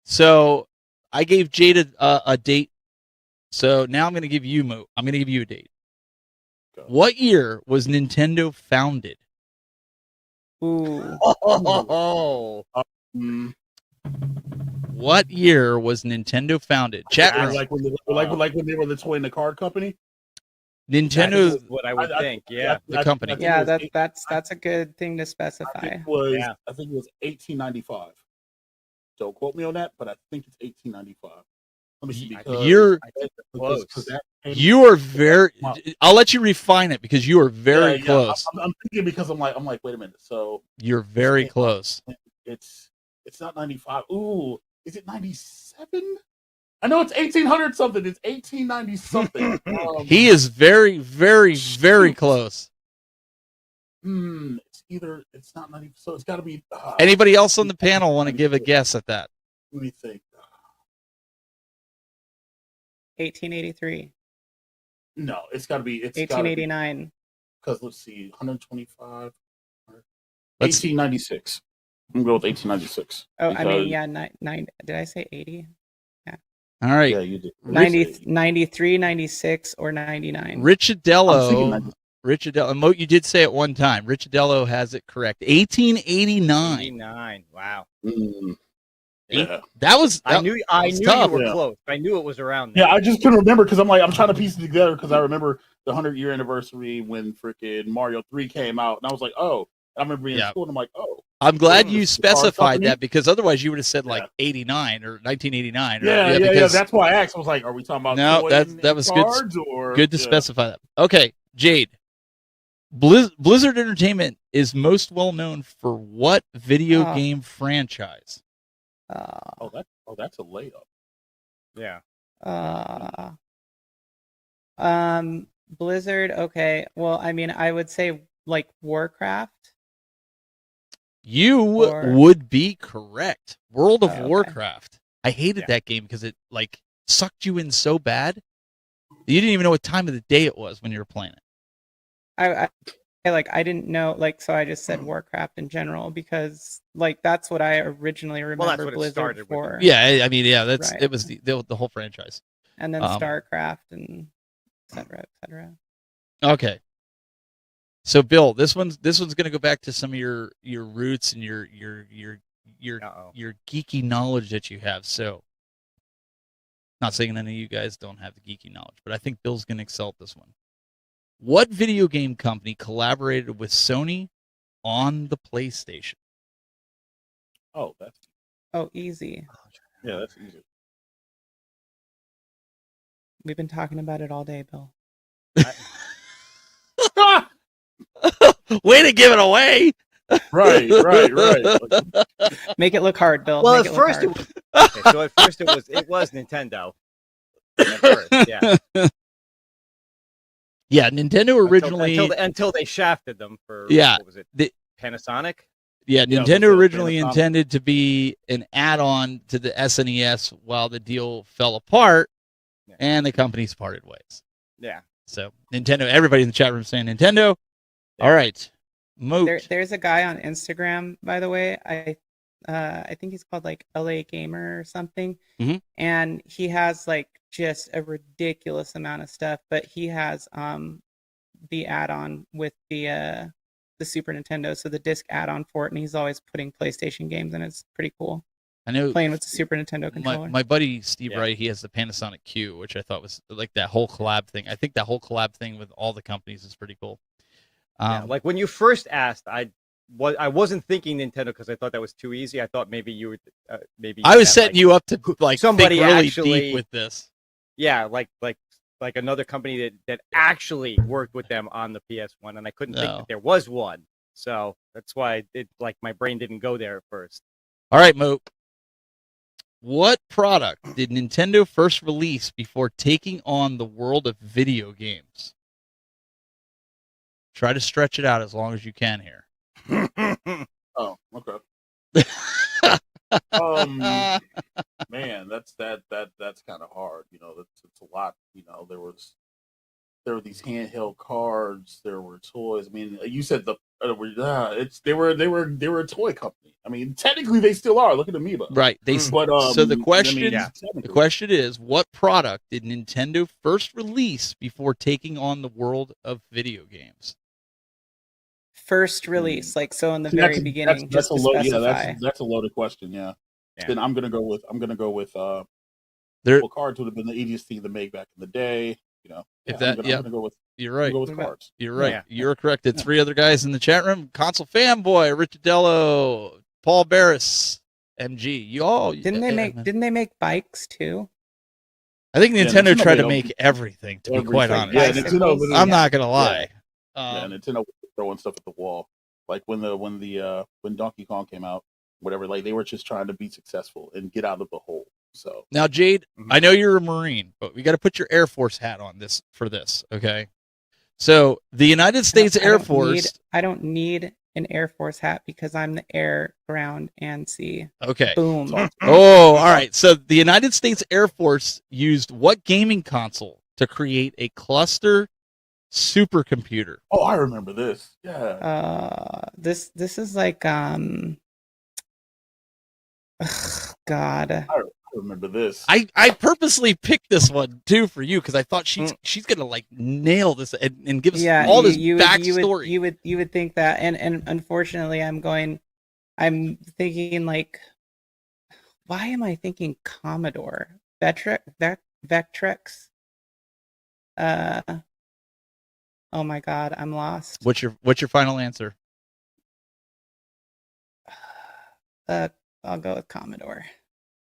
So I gave Jade a date. So now I'm going to give you Moat. I'm going to give you a date. Go. What year was Nintendo founded? Ooh. Oh, Mm, What year was Nintendo founded? Chat Yeah, room. Like when they were the toy and the card company. Nintendo, That's what I would think. Yeah. the company. I think Yeah, it was that's a good thing to I specify. think it was Yeah. I think it was 1895. Don't quote me on that, but I think it's 1895. Let me see because You're Close. you are very. I'll let you refine it because you are very close. I'm thinking because I'm like wait a minute. So You're very close. it's not 95. Ooh, is it 97? I know it's 1800 something. It's 1890 something. He is very, very, very close. It's not 90. So it's got to be. Anybody else on the panel want to give a guess at that? Let me think. 1883, No, it's got to be. It's 1889. Because let's see, 125. Let's- 1896. I'm gonna go with 1896. Oh, I mean, because- yeah, nine. Did I say 80? All right. Yeah, you did. 93, 96, or 99? Richadello. And Moat, you did say it one time. Richadello has it correct. 1889. 89. Wow. Yeah. That was. I knew tough. you were Yeah. close. I knew it was around there. Yeah, I just couldn't remember because I'm trying to piece it together because I remember the 100-year anniversary when freaking Mario 3 came out, and I was like, oh. I remember being in school, and I'm like, oh. I'm glad Yeah, you this is the car specified company? that because otherwise you would have said like 89 or 1989. Or, Yeah. because- That's why I asked. I was like, are we talking about No, toys that was good. cards or Good to specify that. Okay, Jade. Blizzard Entertainment is most well known for what video game franchise? Oh, that's a layup. Yeah. Blizzard. Okay. Well, I mean, I would say like Warcraft. You would be correct. World of Warcraft. I hated that game because it like sucked you in so bad. You didn't even know what time of the day it was when you were playing it. I didn't know, like, so I just said Warcraft in general because like that's what I originally remember what it Blizzard started with. for. Yeah, I mean, that's Right. it was the whole franchise. And then StarCraft and et cetera, et cetera. Okay. So Bill, this one's going to go back to some of your roots and your geeky knowledge that you have. So, not saying none of you guys don't have the geeky knowledge, but I think Bill's going to excel at this one. What video game company collaborated with Sony on the PlayStation? Oh, Easy. Yeah, that's easy. We've been talking about it all day, Bill. Way to give it away! Right. Make it look hard, Bill. Well, Make at it look first hard. it was Nintendo. At first, yeah. Yeah, Nintendo originally until they shafted them for what was it? Panasonic? Yeah, Nintendo originally intended to be an add-on to the SNES while the deal fell apart and the companies parted ways. Yeah. So Nintendo, everybody in the chat room saying Nintendo. Yeah. All right. Moat. There's a guy on Instagram, by the way. I think he's called like LA Gamer or something. Mm-hmm. And he has like just a ridiculous amount of stuff, but he has the add-on with the Super Nintendo, so the disc add-on for it, and he's always putting PlayStation games in. It's pretty cool. I know playing with the Super Nintendo controller. My buddy Steve Wright, he has the Panasonic Q, which I thought was like that whole collab thing. I think that whole collab thing with all the companies is pretty cool. Like when you first asked, I wasn't thinking Nintendo because I thought that was too easy. I thought maybe you would I was setting you up to like somebody think really actually deep with this. Yeah, like another company that actually worked with them on the PS1, and I couldn't think that there was one. So that's why my brain didn't go there at first. All right, Mo. What product did Nintendo first release before taking on the world of video games? Try to stretch it out as long as you can here. Oh, okay. Man, that's kind of hard. You know, it's a lot. You know, there were these handheld cards. There were toys. I mean, you said they were a toy company. I mean, technically they still are. Look at Amoeba. Right. So the question is, what product did Nintendo first release before taking on the world of video games? First release, like so in the very beginning. That's a loaded question. Yeah. Yeah. then I'm gonna go with There, well, cards would have been the easiest thing to make back in the day. You know, If yeah, that- I'm gonna go with you're I'm right. gonna go What with about- cards. You're right. Yeah. You're correct. The three other guys in the chat room: Console Fanboy, Rich Adello, Paul Barris, MG. You all Didn't they make bikes too? I think Yeah, Nintendo Nintendo tried to made make everything. To be quite everything. honest, Yeah, Bicycles? Nintendo. was- I'm Yeah. not gonna lie. Yeah, Nintendo was throwing stuff at the wall. Like when Donkey Kong came out, whatever. Like they were just trying to be successful and get out of the hole. So Now, Jade, Mhm. I know you're a Marine, but we got to put your Air Force hat on this for this, okay? So the United States Air Force. I don't need an Air Force hat because I'm the air, ground, and sea. Okay. Boom. Oh, all right. So the United States Air Force used what gaming console to create a cluster supercomputer? oh, I remember this. Yeah, This is like God. I remember this. I purposely picked this one too for you because I thought she's gonna like nail this and give us Yeah, all this you backstory. you would think that, and unfortunately, I'm thinking like, why am I thinking Commodore? Vectrex. Oh my God, I'm lost. What's your final answer? I'll go with Commodore.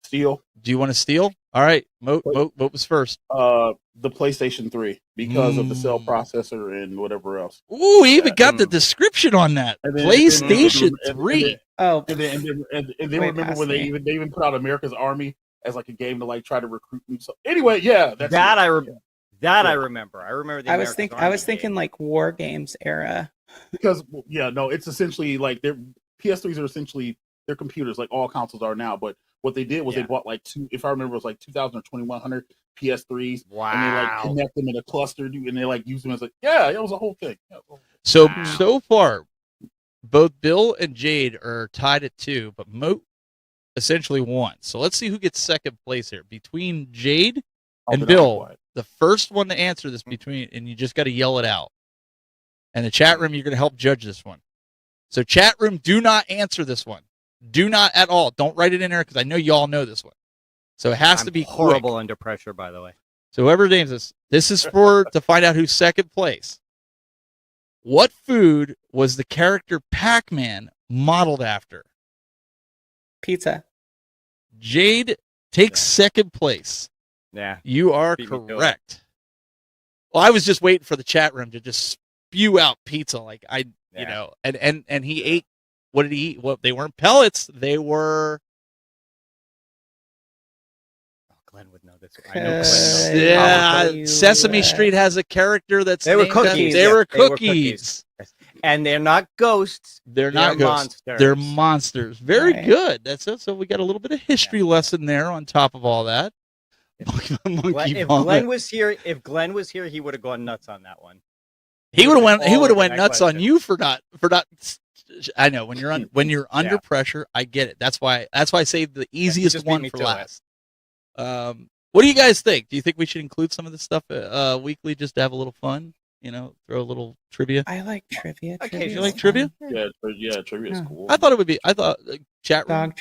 Steel. Do you want to steal? All right, Moat was first. The PlayStation 3 because of the cell processor and whatever else. Ooh, he even got the description on that. And then- PlayStation and- 3. Oh, And then Way remember past when they me. even put out America's Army as like a game to like try to recruit them. So anyway, yeah, that's That it. I Yeah. remember. I remember the I was American I was Army thinking game. like War Games era. Because yeah, no, it's essentially like their PS3s are essentially their computers, like all consoles are now. But what they did was they Yeah. bought like if I remember, it was like 2,000 or 2,100 PS3s, Wow. and they like connect them in a cluster, and they like use them as it was a whole thing. Yeah, So Wow. so far, both Bill and Jade are tied at 2, but Moat essentially won. So let's see who gets second place here between Jade and I'll be Bill. quiet. The first one to answer this between, and you just got to yell it out. And the chat room, you're going to help judge this one. So chat room, do not answer this one. Do not at all. Don't write it in there because I know you all know this one. So it has I'm to be horrible quick. under pressure, by the way. So whoever names this is for to find out who's second place. What food was the character Pac-Man modeled after? Pizza. Jade takes second place. Yeah. You are Beat me to it. correct. Well, I was just waiting for the chat room to just spew out pizza like Yeah. and he ate. What did he eat? Well, they weren't pellets. They were Oh, Glenn would know this. I know Glenn knows. yeah. Sesame Street has a character that's They were named after- cookies. They Yes, were they were cookies. And they're not ghosts. They're not ghosts. monsters. They're monsters. Very Right. good. That's it. So we got a little bit of history lesson there on top of all that. Monkey If vomit. Glenn was here, he would have gone nuts on that one. He would have went. He all would have over went that nuts on question. you for not. I know when you're under Yeah. pressure. I get it. That's why I saved the you easiest just beat one me for to it. last. What do you guys think? Do you think we should include some of this stuff weekly just to have a little fun? You know, throw a little trivia. I like trivia. Occasionally. You like trivia? Yeah, trivia is Yeah. cool. I thought it would be. I thought chat room Dog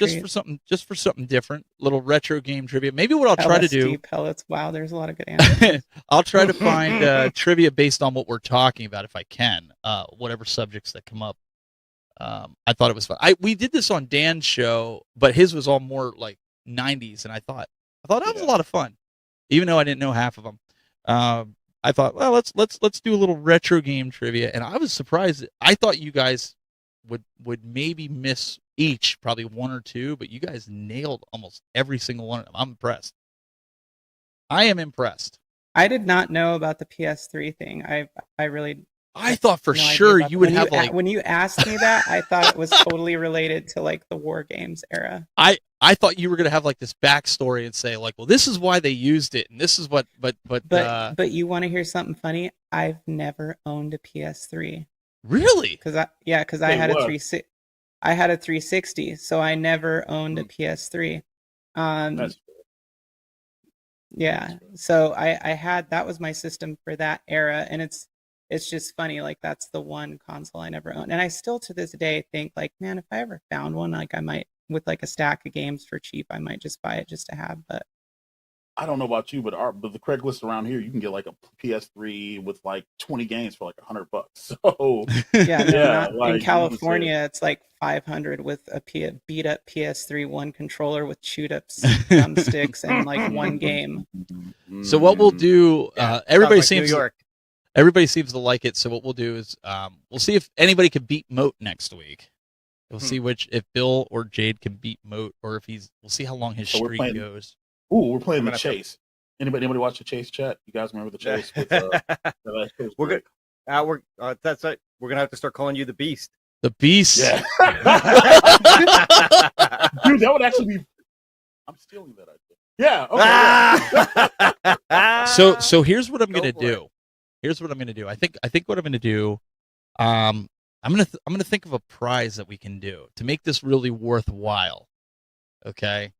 just for something different. Little retro game trivia. Maybe what I'll try to do. LSD pellets. Wow, there's a lot of good answers. I'll try to find trivia based on what we're talking about if I can. Whatever subjects that come up. I thought it was fun. We did this on Dan's show, but his was all more like 90s, and I thought that was a lot of fun, even though I didn't know half of them. I thought, well, let's do a little retro game trivia, and I was surprised. I thought you guys would maybe miss each, probably one or two, but you guys nailed almost every single one of them. I'm impressed. I am impressed. I did not know about the PS3 thing. I really I thought for no idea sure about you that. would When have like. when you asked me that, I thought it was totally related to like the War Games era. I thought you were gonna have like this backstory and say like, well, this is why they used it, and this is what. But But you want to hear something funny? I've never owned a PS3 really, because I Wait, had what? I had a 360, so I never owned a PS3. That's Yeah, so I had that was my system for that era, and it's just funny, like that's the one console I never owned, and I still to this day think like, man, if I ever found one, like I might with like a stack of games for cheap, I might just buy it just to have. But I don't know about you, but the Craigslist around here, you can get like a PS3 with like 20 games for like $100. So yeah, no, yeah, not like in you know what I'm saying? California. It's like 500 with a beat up PS3 one controller with chewed up thumbsticks and like one game. So what we'll do, Yeah, everybody sounds like New seems York. everybody seems to like it. So what we'll do is we'll see if anybody can beat Moat next week. We'll see if Bill or Jade can beat Moat, or if we'll see how long his So we're streak playing- goes. Ooh, we're playing I'm the gonna have to- chase. Anybody watch the chase chat? You guys remember the chase? With, We're good. That's right. We're gonna have to start calling you the Beast. The Beast. Yeah. Dude, that would actually be. I'm stealing that idea. Yeah. Okay. Yeah. So here's what I'm Go gonna for do. Here's what I'm gonna do. I think what I'm gonna do. I'm gonna think of a prize that we can do to make this really worthwhile. Okay,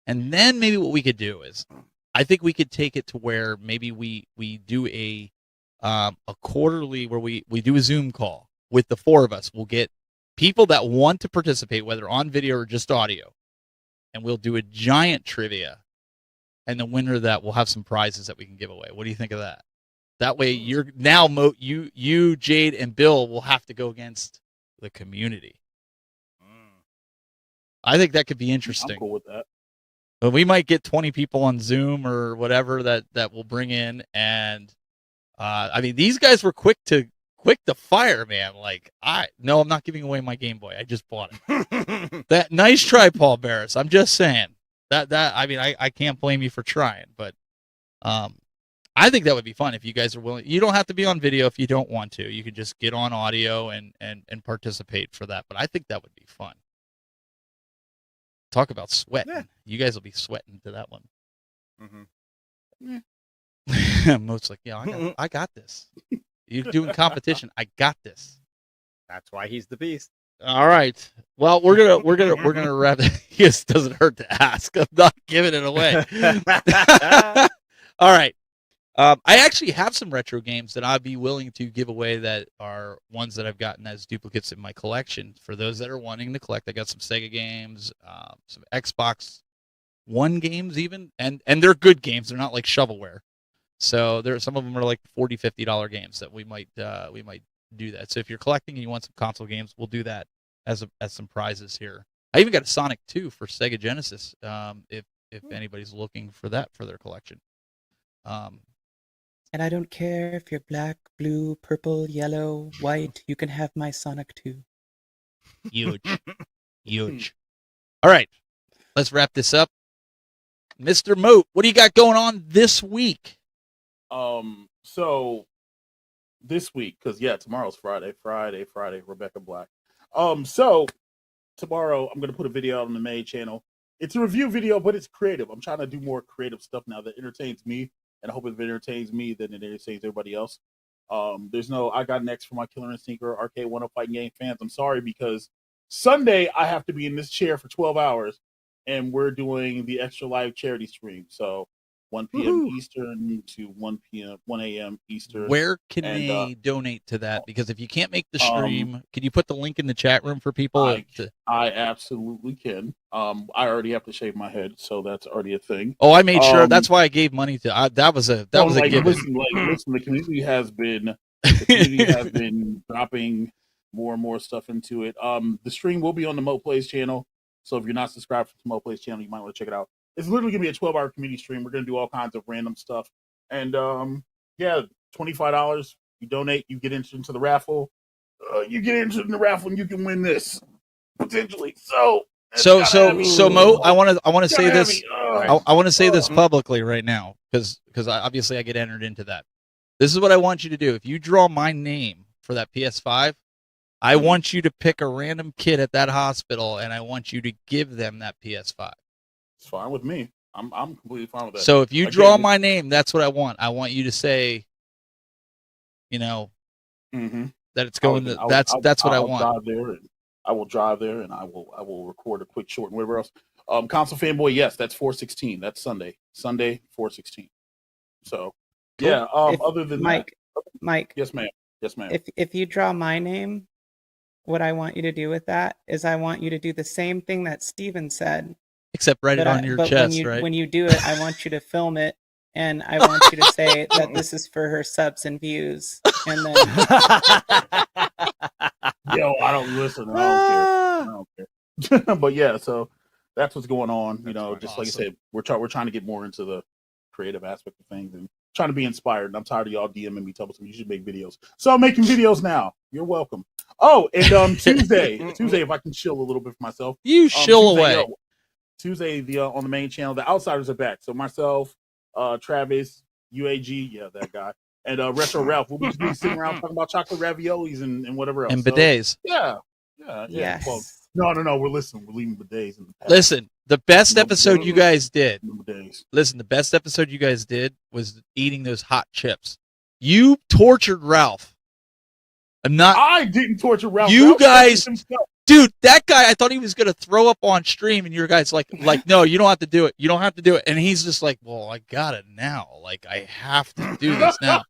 and then maybe what we could do is, I think we could take it to where maybe we do a quarterly where we do a Zoom call with the four of us. We'll get people that want to participate, whether on video or just audio, and we'll do a giant trivia. And the winner of that will have some prizes that we can give away. What do you think of that? That way, you're now you, Jade, and Bill will have to go against the community. I think that could be interesting. I'm cool with that. But we might get 20 people on Zoom or whatever that we'll bring in, and I mean, these guys were quick to fire, man. Like, no, I'm not giving away my Game Boy. I just bought it. That nice try, Paul Barris. I'm just saying that I mean, I can't blame you for trying, but I think that would be fun if you guys are willing. You don't have to be on video if you don't want to. You could just get on audio and participate for that. But I think that would be fun. Talk about sweating. Yeah. You guys will be sweating to that one. Mm-hmm. Most like, yeah, I got this. You're doing competition. I got this. That's why he's the Beast. All right. Well, we're gonna wrap it. Yes, doesn't hurt to ask. I'm not giving it away. All right. I actually have some retro games that I'd be willing to give away that are ones that I've gotten as duplicates in my collection. For those that are wanting to collect, I got some Sega games, some Xbox One games even, and they're good games. They're not like shovelware. So some of them are like $40, $50 games that we might do that. So if you're collecting and you want some console games, we'll do that as some prizes here. I even got a Sonic 2 for Sega Genesis. If anybody's looking for that for their collection. And I don't care if you're black, blue, purple, yellow, white. You can have my Sonic 2. Huge. All right, let's wrap this up. Mr. Moat, what do you got going on this week? So this week, because tomorrow's Friday, Rebecca Black. So tomorrow I'm gonna put a video out on the main channel. It's a review video, but it's creative. I'm trying to do more creative stuff now that entertains me, and I hope if it entertains me, then it entertains everybody else. There's no I got next for my Killer Instinct or Arcade 1 Fighting Game fans. I'm sorry, because Sunday I have to be in this chair for 12 hours, and we're doing the extra live charity stream. So 1 p.m. Eastern to 1 a.m. Eastern. Where can they donate to that? Because if you can't make the stream, can you put the link in the chat room for people? I absolutely can. I already have to shave my head, so that's already a thing. Oh, I made sure. That's why I gave money to. That was a given. Listen, the community has been dropping more and more stuff into it. The stream will be on the Mo Plays channel, so if you're not subscribed to the Mo Plays channel, you might want to check it out. It's literally gonna be a 12-hour community stream. We're gonna do all kinds of random stuff, and $25. You donate, you get into the raffle. You get into the raffle, and you can win this potentially. So Mo, I want to say this. I want to say this Mm-hmm. publicly right now, because obviously I get entered into that. This is what I want you to do. If you draw my name for that PS5, I want you to pick a random kid at that hospital, and I want you to give them that PS5. It's fine with me. I'm completely fine with that. So if you draw my name, that's what I want. I want you to say, that it's going to. That's what I want. I will drive there, and I will record a quick short and whatever else. Console Fanboy, yes, that's 4/16. That's Sunday 4/16. So cool. Other than Mike, yes, ma'am. if you draw my name, what I want you to do with that is I want you to do the same thing that Steven said. Except write it on your chest, right? When you do it, I want you to film it, and I want you to say that this is for her subs and views, and then Yo, I don't listen. I don't care. But yeah, so that's what's going on. You know, just like I said, we're trying to get more into the creative aspect of things and trying to be inspired. And I'm tired of y'all DMing me telling me you should make videos. So I'm making videos now. You're welcome. Oh, and Tuesday, if I can chill a little bit for myself. You chill away. Tuesday, on the main channel, the Outsiders are back. So myself, Travis, UAG, yeah, that guy, and Retro Ralph. We'll be sitting around talking about chocolate raviolis and whatever else. And bidets. So, yeah. Yes. Well, no. We're leaving bidets. In the past. Listen, the best episode you guys did. Bidets. Listen, the best episode you guys did was eating those hot chips. You tortured Ralph. I didn't torture Ralph. You Ralph guys, dude, that guy, I thought he was gonna throw up on stream, and your guys like, no, you don't have to do it. You don't have to do it. And he's just like, well, I got it now. Like, I have to do this now.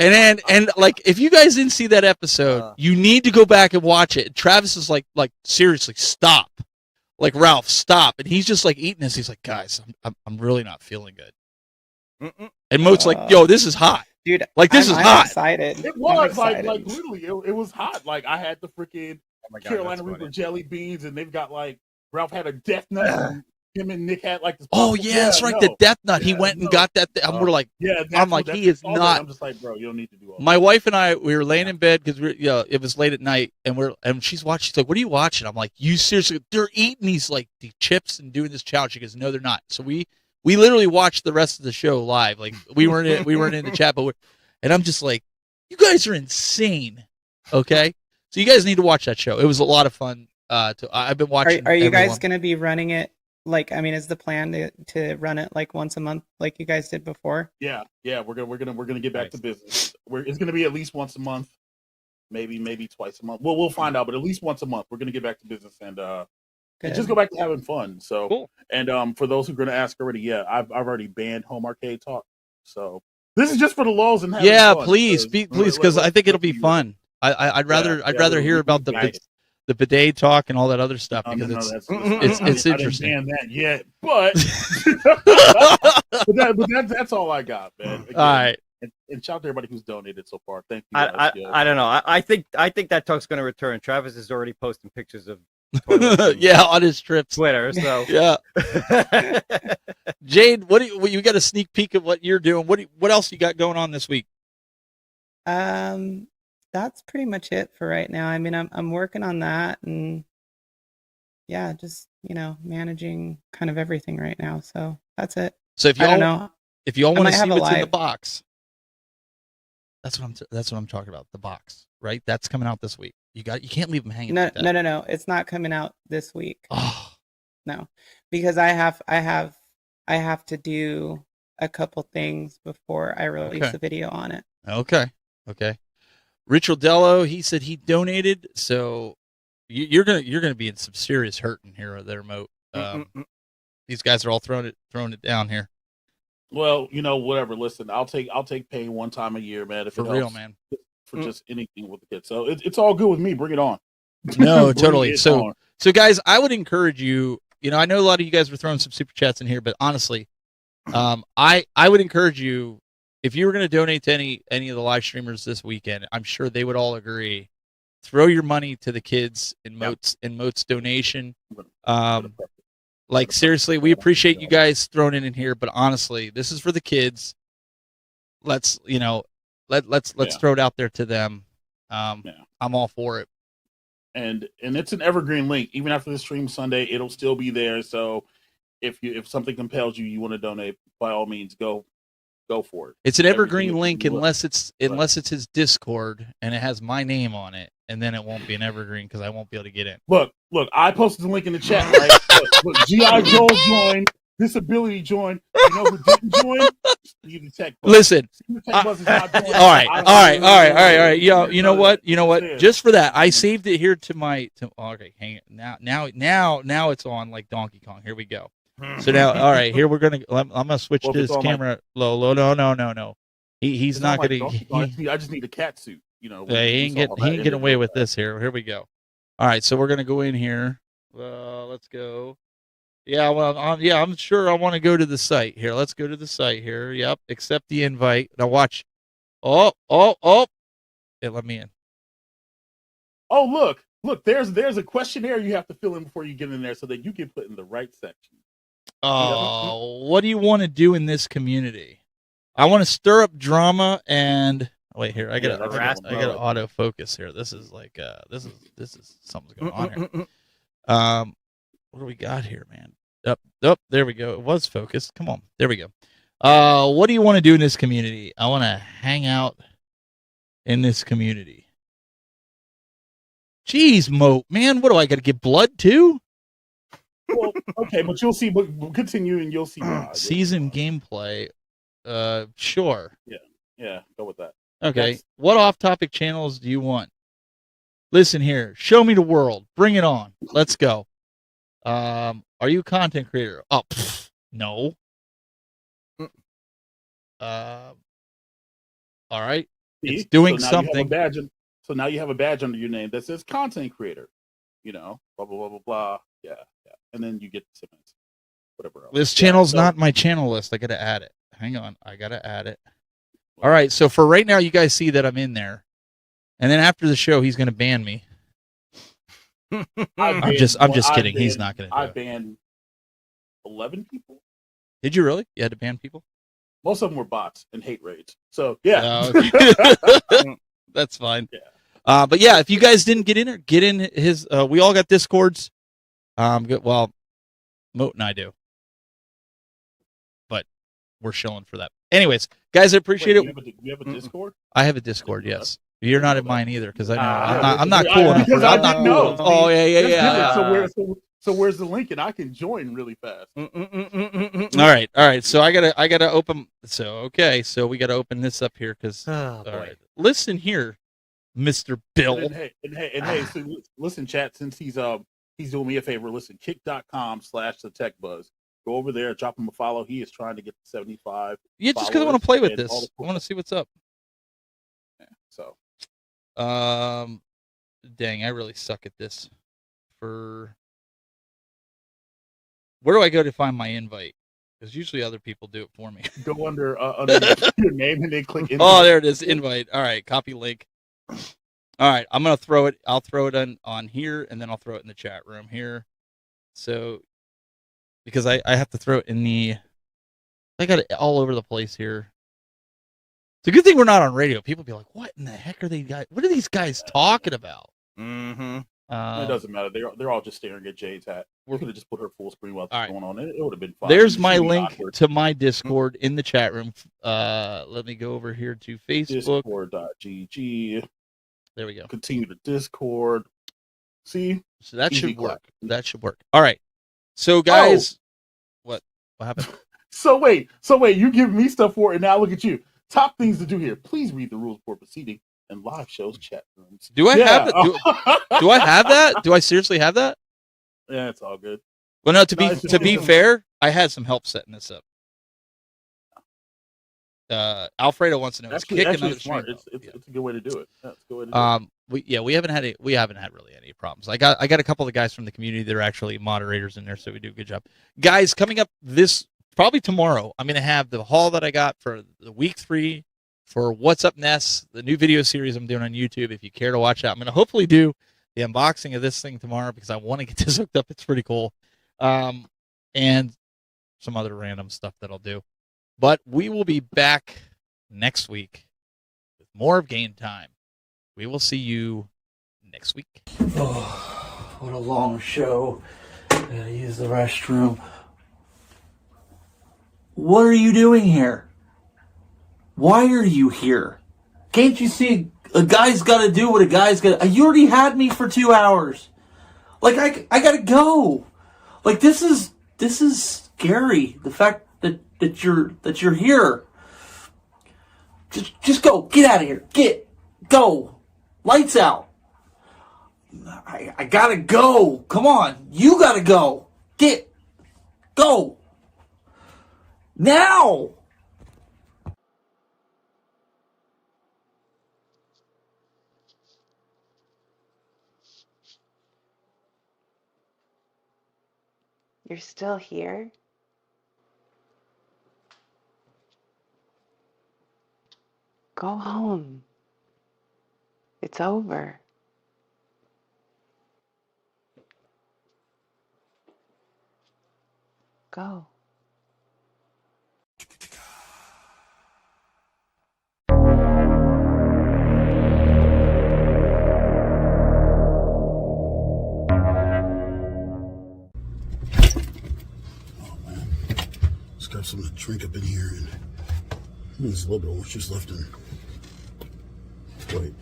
and like, if you guys didn't see that episode, you need to go back and watch it. And Travis is like, seriously, stop. Like, Ralph, stop. And he's just like eating this. He's like, guys, I'm really not feeling good. And Moat's like, yo, this is hot. Dude, like this is I'm hot. Excited. It was like literally, it was hot. Like I had the freaking Carolina Reaper jelly beans, and they've got like Ralph had a death nut. And him and Nick had like this. Oh yeah, that's right, the death nut. He went and got that. We're like, I'm like, he is not. I'm just like, bro, you don't need to do all. My wife and I, we were laying in bed because it was late at night, and she's watching. She's like, "What are you watching?" I'm like, "You seriously? They're eating these like the chips and doing this challenge." She goes, "No, they're not." So we literally watched the rest of the show live. Like we weren't in the chat, but and I'm just like, you guys are insane. Okay, so you guys need to watch that show. It was a lot of fun. I've been watching. Are you guys going to be running it? Like, I mean, is the plan to run it like once a month, like you guys did before? Yeah, we're gonna get back to business. It's gonna be at least once a month, maybe twice a month. We'll find out, but at least once a month, we're gonna get back to business and just go back to having fun. So, cool. And for those who are gonna ask already, I've already banned home arcade talk. So this is just for the lulls and having fun. please, because I think it'll be fun. I'd rather hear about the bidet talk and all that other stuff because it's interesting. I didn't ban that yet, but that's all I got, man. Again, all right. And shout out to everybody who's donated so far. Thank you. I don't know. I think that talk's going to return. Travis is already posting pictures of on his trips. Twitter. So yeah. Jade, what you got a sneak peek of what you're doing? What else you got going on this week? That's pretty much it for right now. I mean, I'm working on that, and yeah, just managing kind of everything right now. So that's it. So if y'all want to see what's in the box, that's what I'm talking about. The box, right? That's coming out this week. You can't leave them hanging. No, like that. no, it's not coming out this week. Oh. No, because I have to do a couple things before I release a video on it. Okay. Rich Rodello, he said he donated, so you're gonna be in some serious hurting here or there, Moat. These guys are all throwing it down here. Well, whatever. Listen, I'll take pain one time a year, man. If for it real, helps, man. For just anything with the kids, so it's all good with me. Bring it on. No, totally. So guys, I would encourage you. I know a lot of you guys were throwing some super chats in here, but honestly, I would encourage you. If you were going to donate to any of the live streamers this weekend, I'm sure they would all agree. Throw your money to the kids in Moat's donation. Like seriously, we appreciate you guys throwing it in here, but honestly, this is for the kids. Let's let's throw it out there to them. I'm all for it. And it's an evergreen link. Even after the stream Sunday, it'll still be there. So if something compels you, you want to donate, by all means, go for it. It's an evergreen link unless it's his Discord and it has my name on it, and then it won't be an evergreen because I won't be able to get in. Look, I posted the link in the chat, right? look, G.I. Joe joined, Disability joined. You know who didn't join? The tech buzz. Listen. The tech buzz is not joined. All right. You know what? Just for that, I saved it here okay, hang it. Now it's on like Donkey Kong. Here we go. So now, all right, here I'm gonna switch to his camera low. No. He's not gonna. I just need a cat suit. You know, Yeah, he we ain't saw that getting away interview with this here. Here we go. All right, so we're gonna go in here. Let's go. Yeah, well, I'm sure I want to go to the site here. Let's go to the site here. Yep, accept the invite. Now watch. Oh! It let me in. Oh, look, there's a questionnaire you have to fill in before you get in there so that you get put in the right section. Oh, what do you want to do in this community? I want to stir up drama and wait here. I got autofocus here. This is like this is something's going on here. What do we got here, man? Up, there we go. It was focused. Come on, there we go. What do you want to do in this community? I want to hang out in this community. Jeez, Moat, man, what do I got to get blood too? Well, okay, but you'll see. But continue, and you'll see why. Season gameplay. Sure. Yeah, go with that. Okay. What off-topic channels do you want? Listen here. Show me the world. Bring it on. Let's go. Are you a content creator? Oh, no. All right. See? It's doing so something. So now you have a badge under your name that says content creator. You know, blah blah blah blah blah. Yeah. And then you get Simmons, whatever else. This channel's not my channel list. I gotta add it. Hang on. I gotta add it. All right. So for right now, you guys see that I'm in there, and then after the show, he's gonna ban me. I'm just kidding. He's not gonna. I banned 11 people. Did you really? You had to ban people? Most of them were bots and hate raids. So yeah, that's fine. Yeah. But yeah, if you guys didn't get in there, get in his. We all got Discords. Good. Well, Moat and I do, but we're shilling for that. Anyways, guys, I appreciate it. You have a Discord? I have a Discord. Yes. You're not in mine either because I know I'm not not cool enough. I'm not cool. Oh yeah. So where's the link and I can join really fast? All right. So I gotta open. So we gotta open this up here because. All right. Listen here, Mr. Bill. And hey, so listen, chat. Since he's doing me a favor. Listen, kick.com/thetechbuzz. Go over there, drop him a follow. He is trying to get to 75. Yeah, just because I want to play with this. I want to see what's up. Yeah, so. Dang, I really suck at this. Where do I go to find my invite? Because usually other people do it for me. Go under your name and then click invite. Oh, there it is, invite. All right, copy link. All right, I'm gonna throw it. I'll throw it on here, and then I'll throw it in the chat room here. So, because I have to throw it in the. I got it all over the place here. It's a good thing we're not on radio. People be like, "What in the heck are they guys? What are these guys talking about?" Mm-hmm. It doesn't matter. They're all just staring at Jayde's hat. We're gonna just put her full screen while it's going on. It would have been fine. There's my link to my Discord in the chat room. Let me go over here to Facebook. Discord.gg. There we go. Continue to Discord. See? So that should work. That should work. All right. So guys, what happened? So wait. You give me stuff for it, and now look at you. Top things to do here. Please read the rules before proceeding and live shows chat rooms. Do I have that? Do I have that? Do I seriously have that? Yeah, it's all good. Well, no. To be fair, I had some help setting this up. Alfredo wants to know. Actually, it's smart. It's a good way to do it. Yeah, it's a good way to do it. We haven't had really any problems. I got a couple of guys from the community that are actually moderators in there, so we do a good job. Guys, coming up probably tomorrow, I'm gonna have the haul that I got for the week 3 for What's Up Ness, the new video series I'm doing on YouTube. If you care to watch that, I'm gonna hopefully do the unboxing of this thing tomorrow because I want to get this hooked up. It's pretty cool, and some other random stuff that I'll do. But we will be back next week with more of Game Time. We will see you next week. Oh, what a long show. Gotta use the restroom. What are you doing here? Why are you here? Can't you see a guy's gotta do what a guy's gotta... You already had me for 2 hours. Like, I gotta go. Like, this is scary. The fact that you're here. Just go. Get out of here. Go. Lights out. I gotta go. Come on. You gotta go. Go. Now. You're still here? Go home. It's over. Go. Just got something to drink up in here, and there's a little bit of what's just left in. Wait.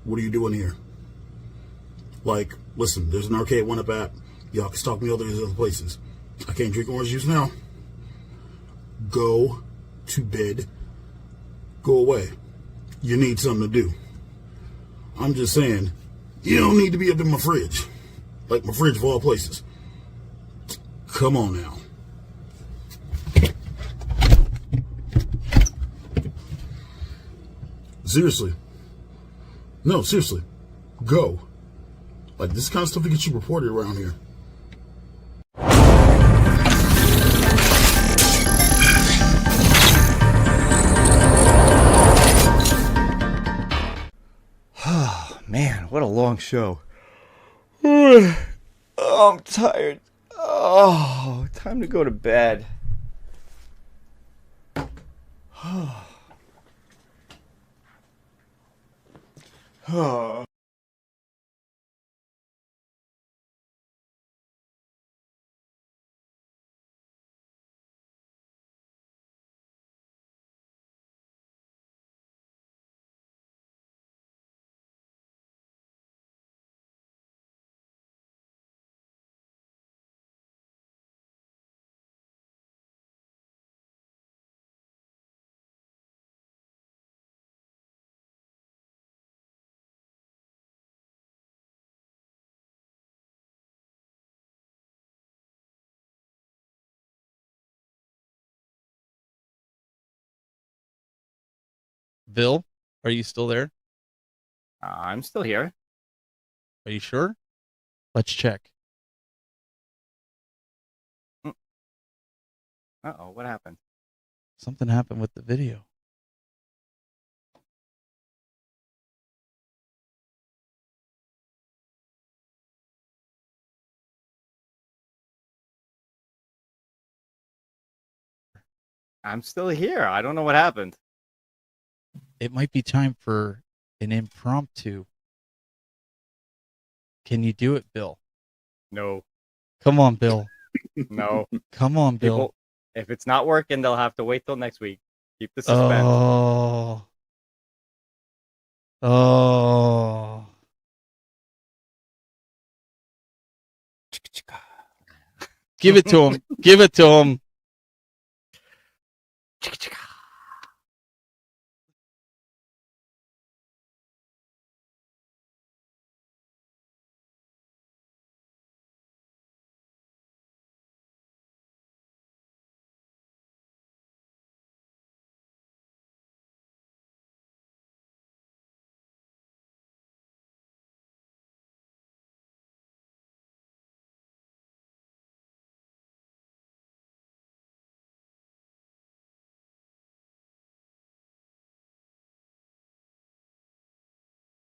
What are you doing here? Like, listen, there's an arcade one up at. Y'all can stalk me other places. I can't drink orange juice now. Go to bed. Go away. You need something to do. I'm just saying, you don't need to be up in my fridge. Like my fridge of all places. Come on now. Seriously. No, seriously. Go. Like, this kind of stuff that gets you reported around here. Oh, man, what a long show. Oh, I'm tired. Oh, time to go to bed. Oh. Bill, are you still there? I'm still here. Are you sure? Let's check. Uh-oh, what happened? Something happened with the video. I'm still here. I don't know what happened. It might be time for an impromptu. Can you do it, Bill? No. Come on, Bill. No. Come on, Bill. People, if it's not working, they'll have to wait till next week. Keep the suspense. Oh. Oh. Give it to him. Give it to him.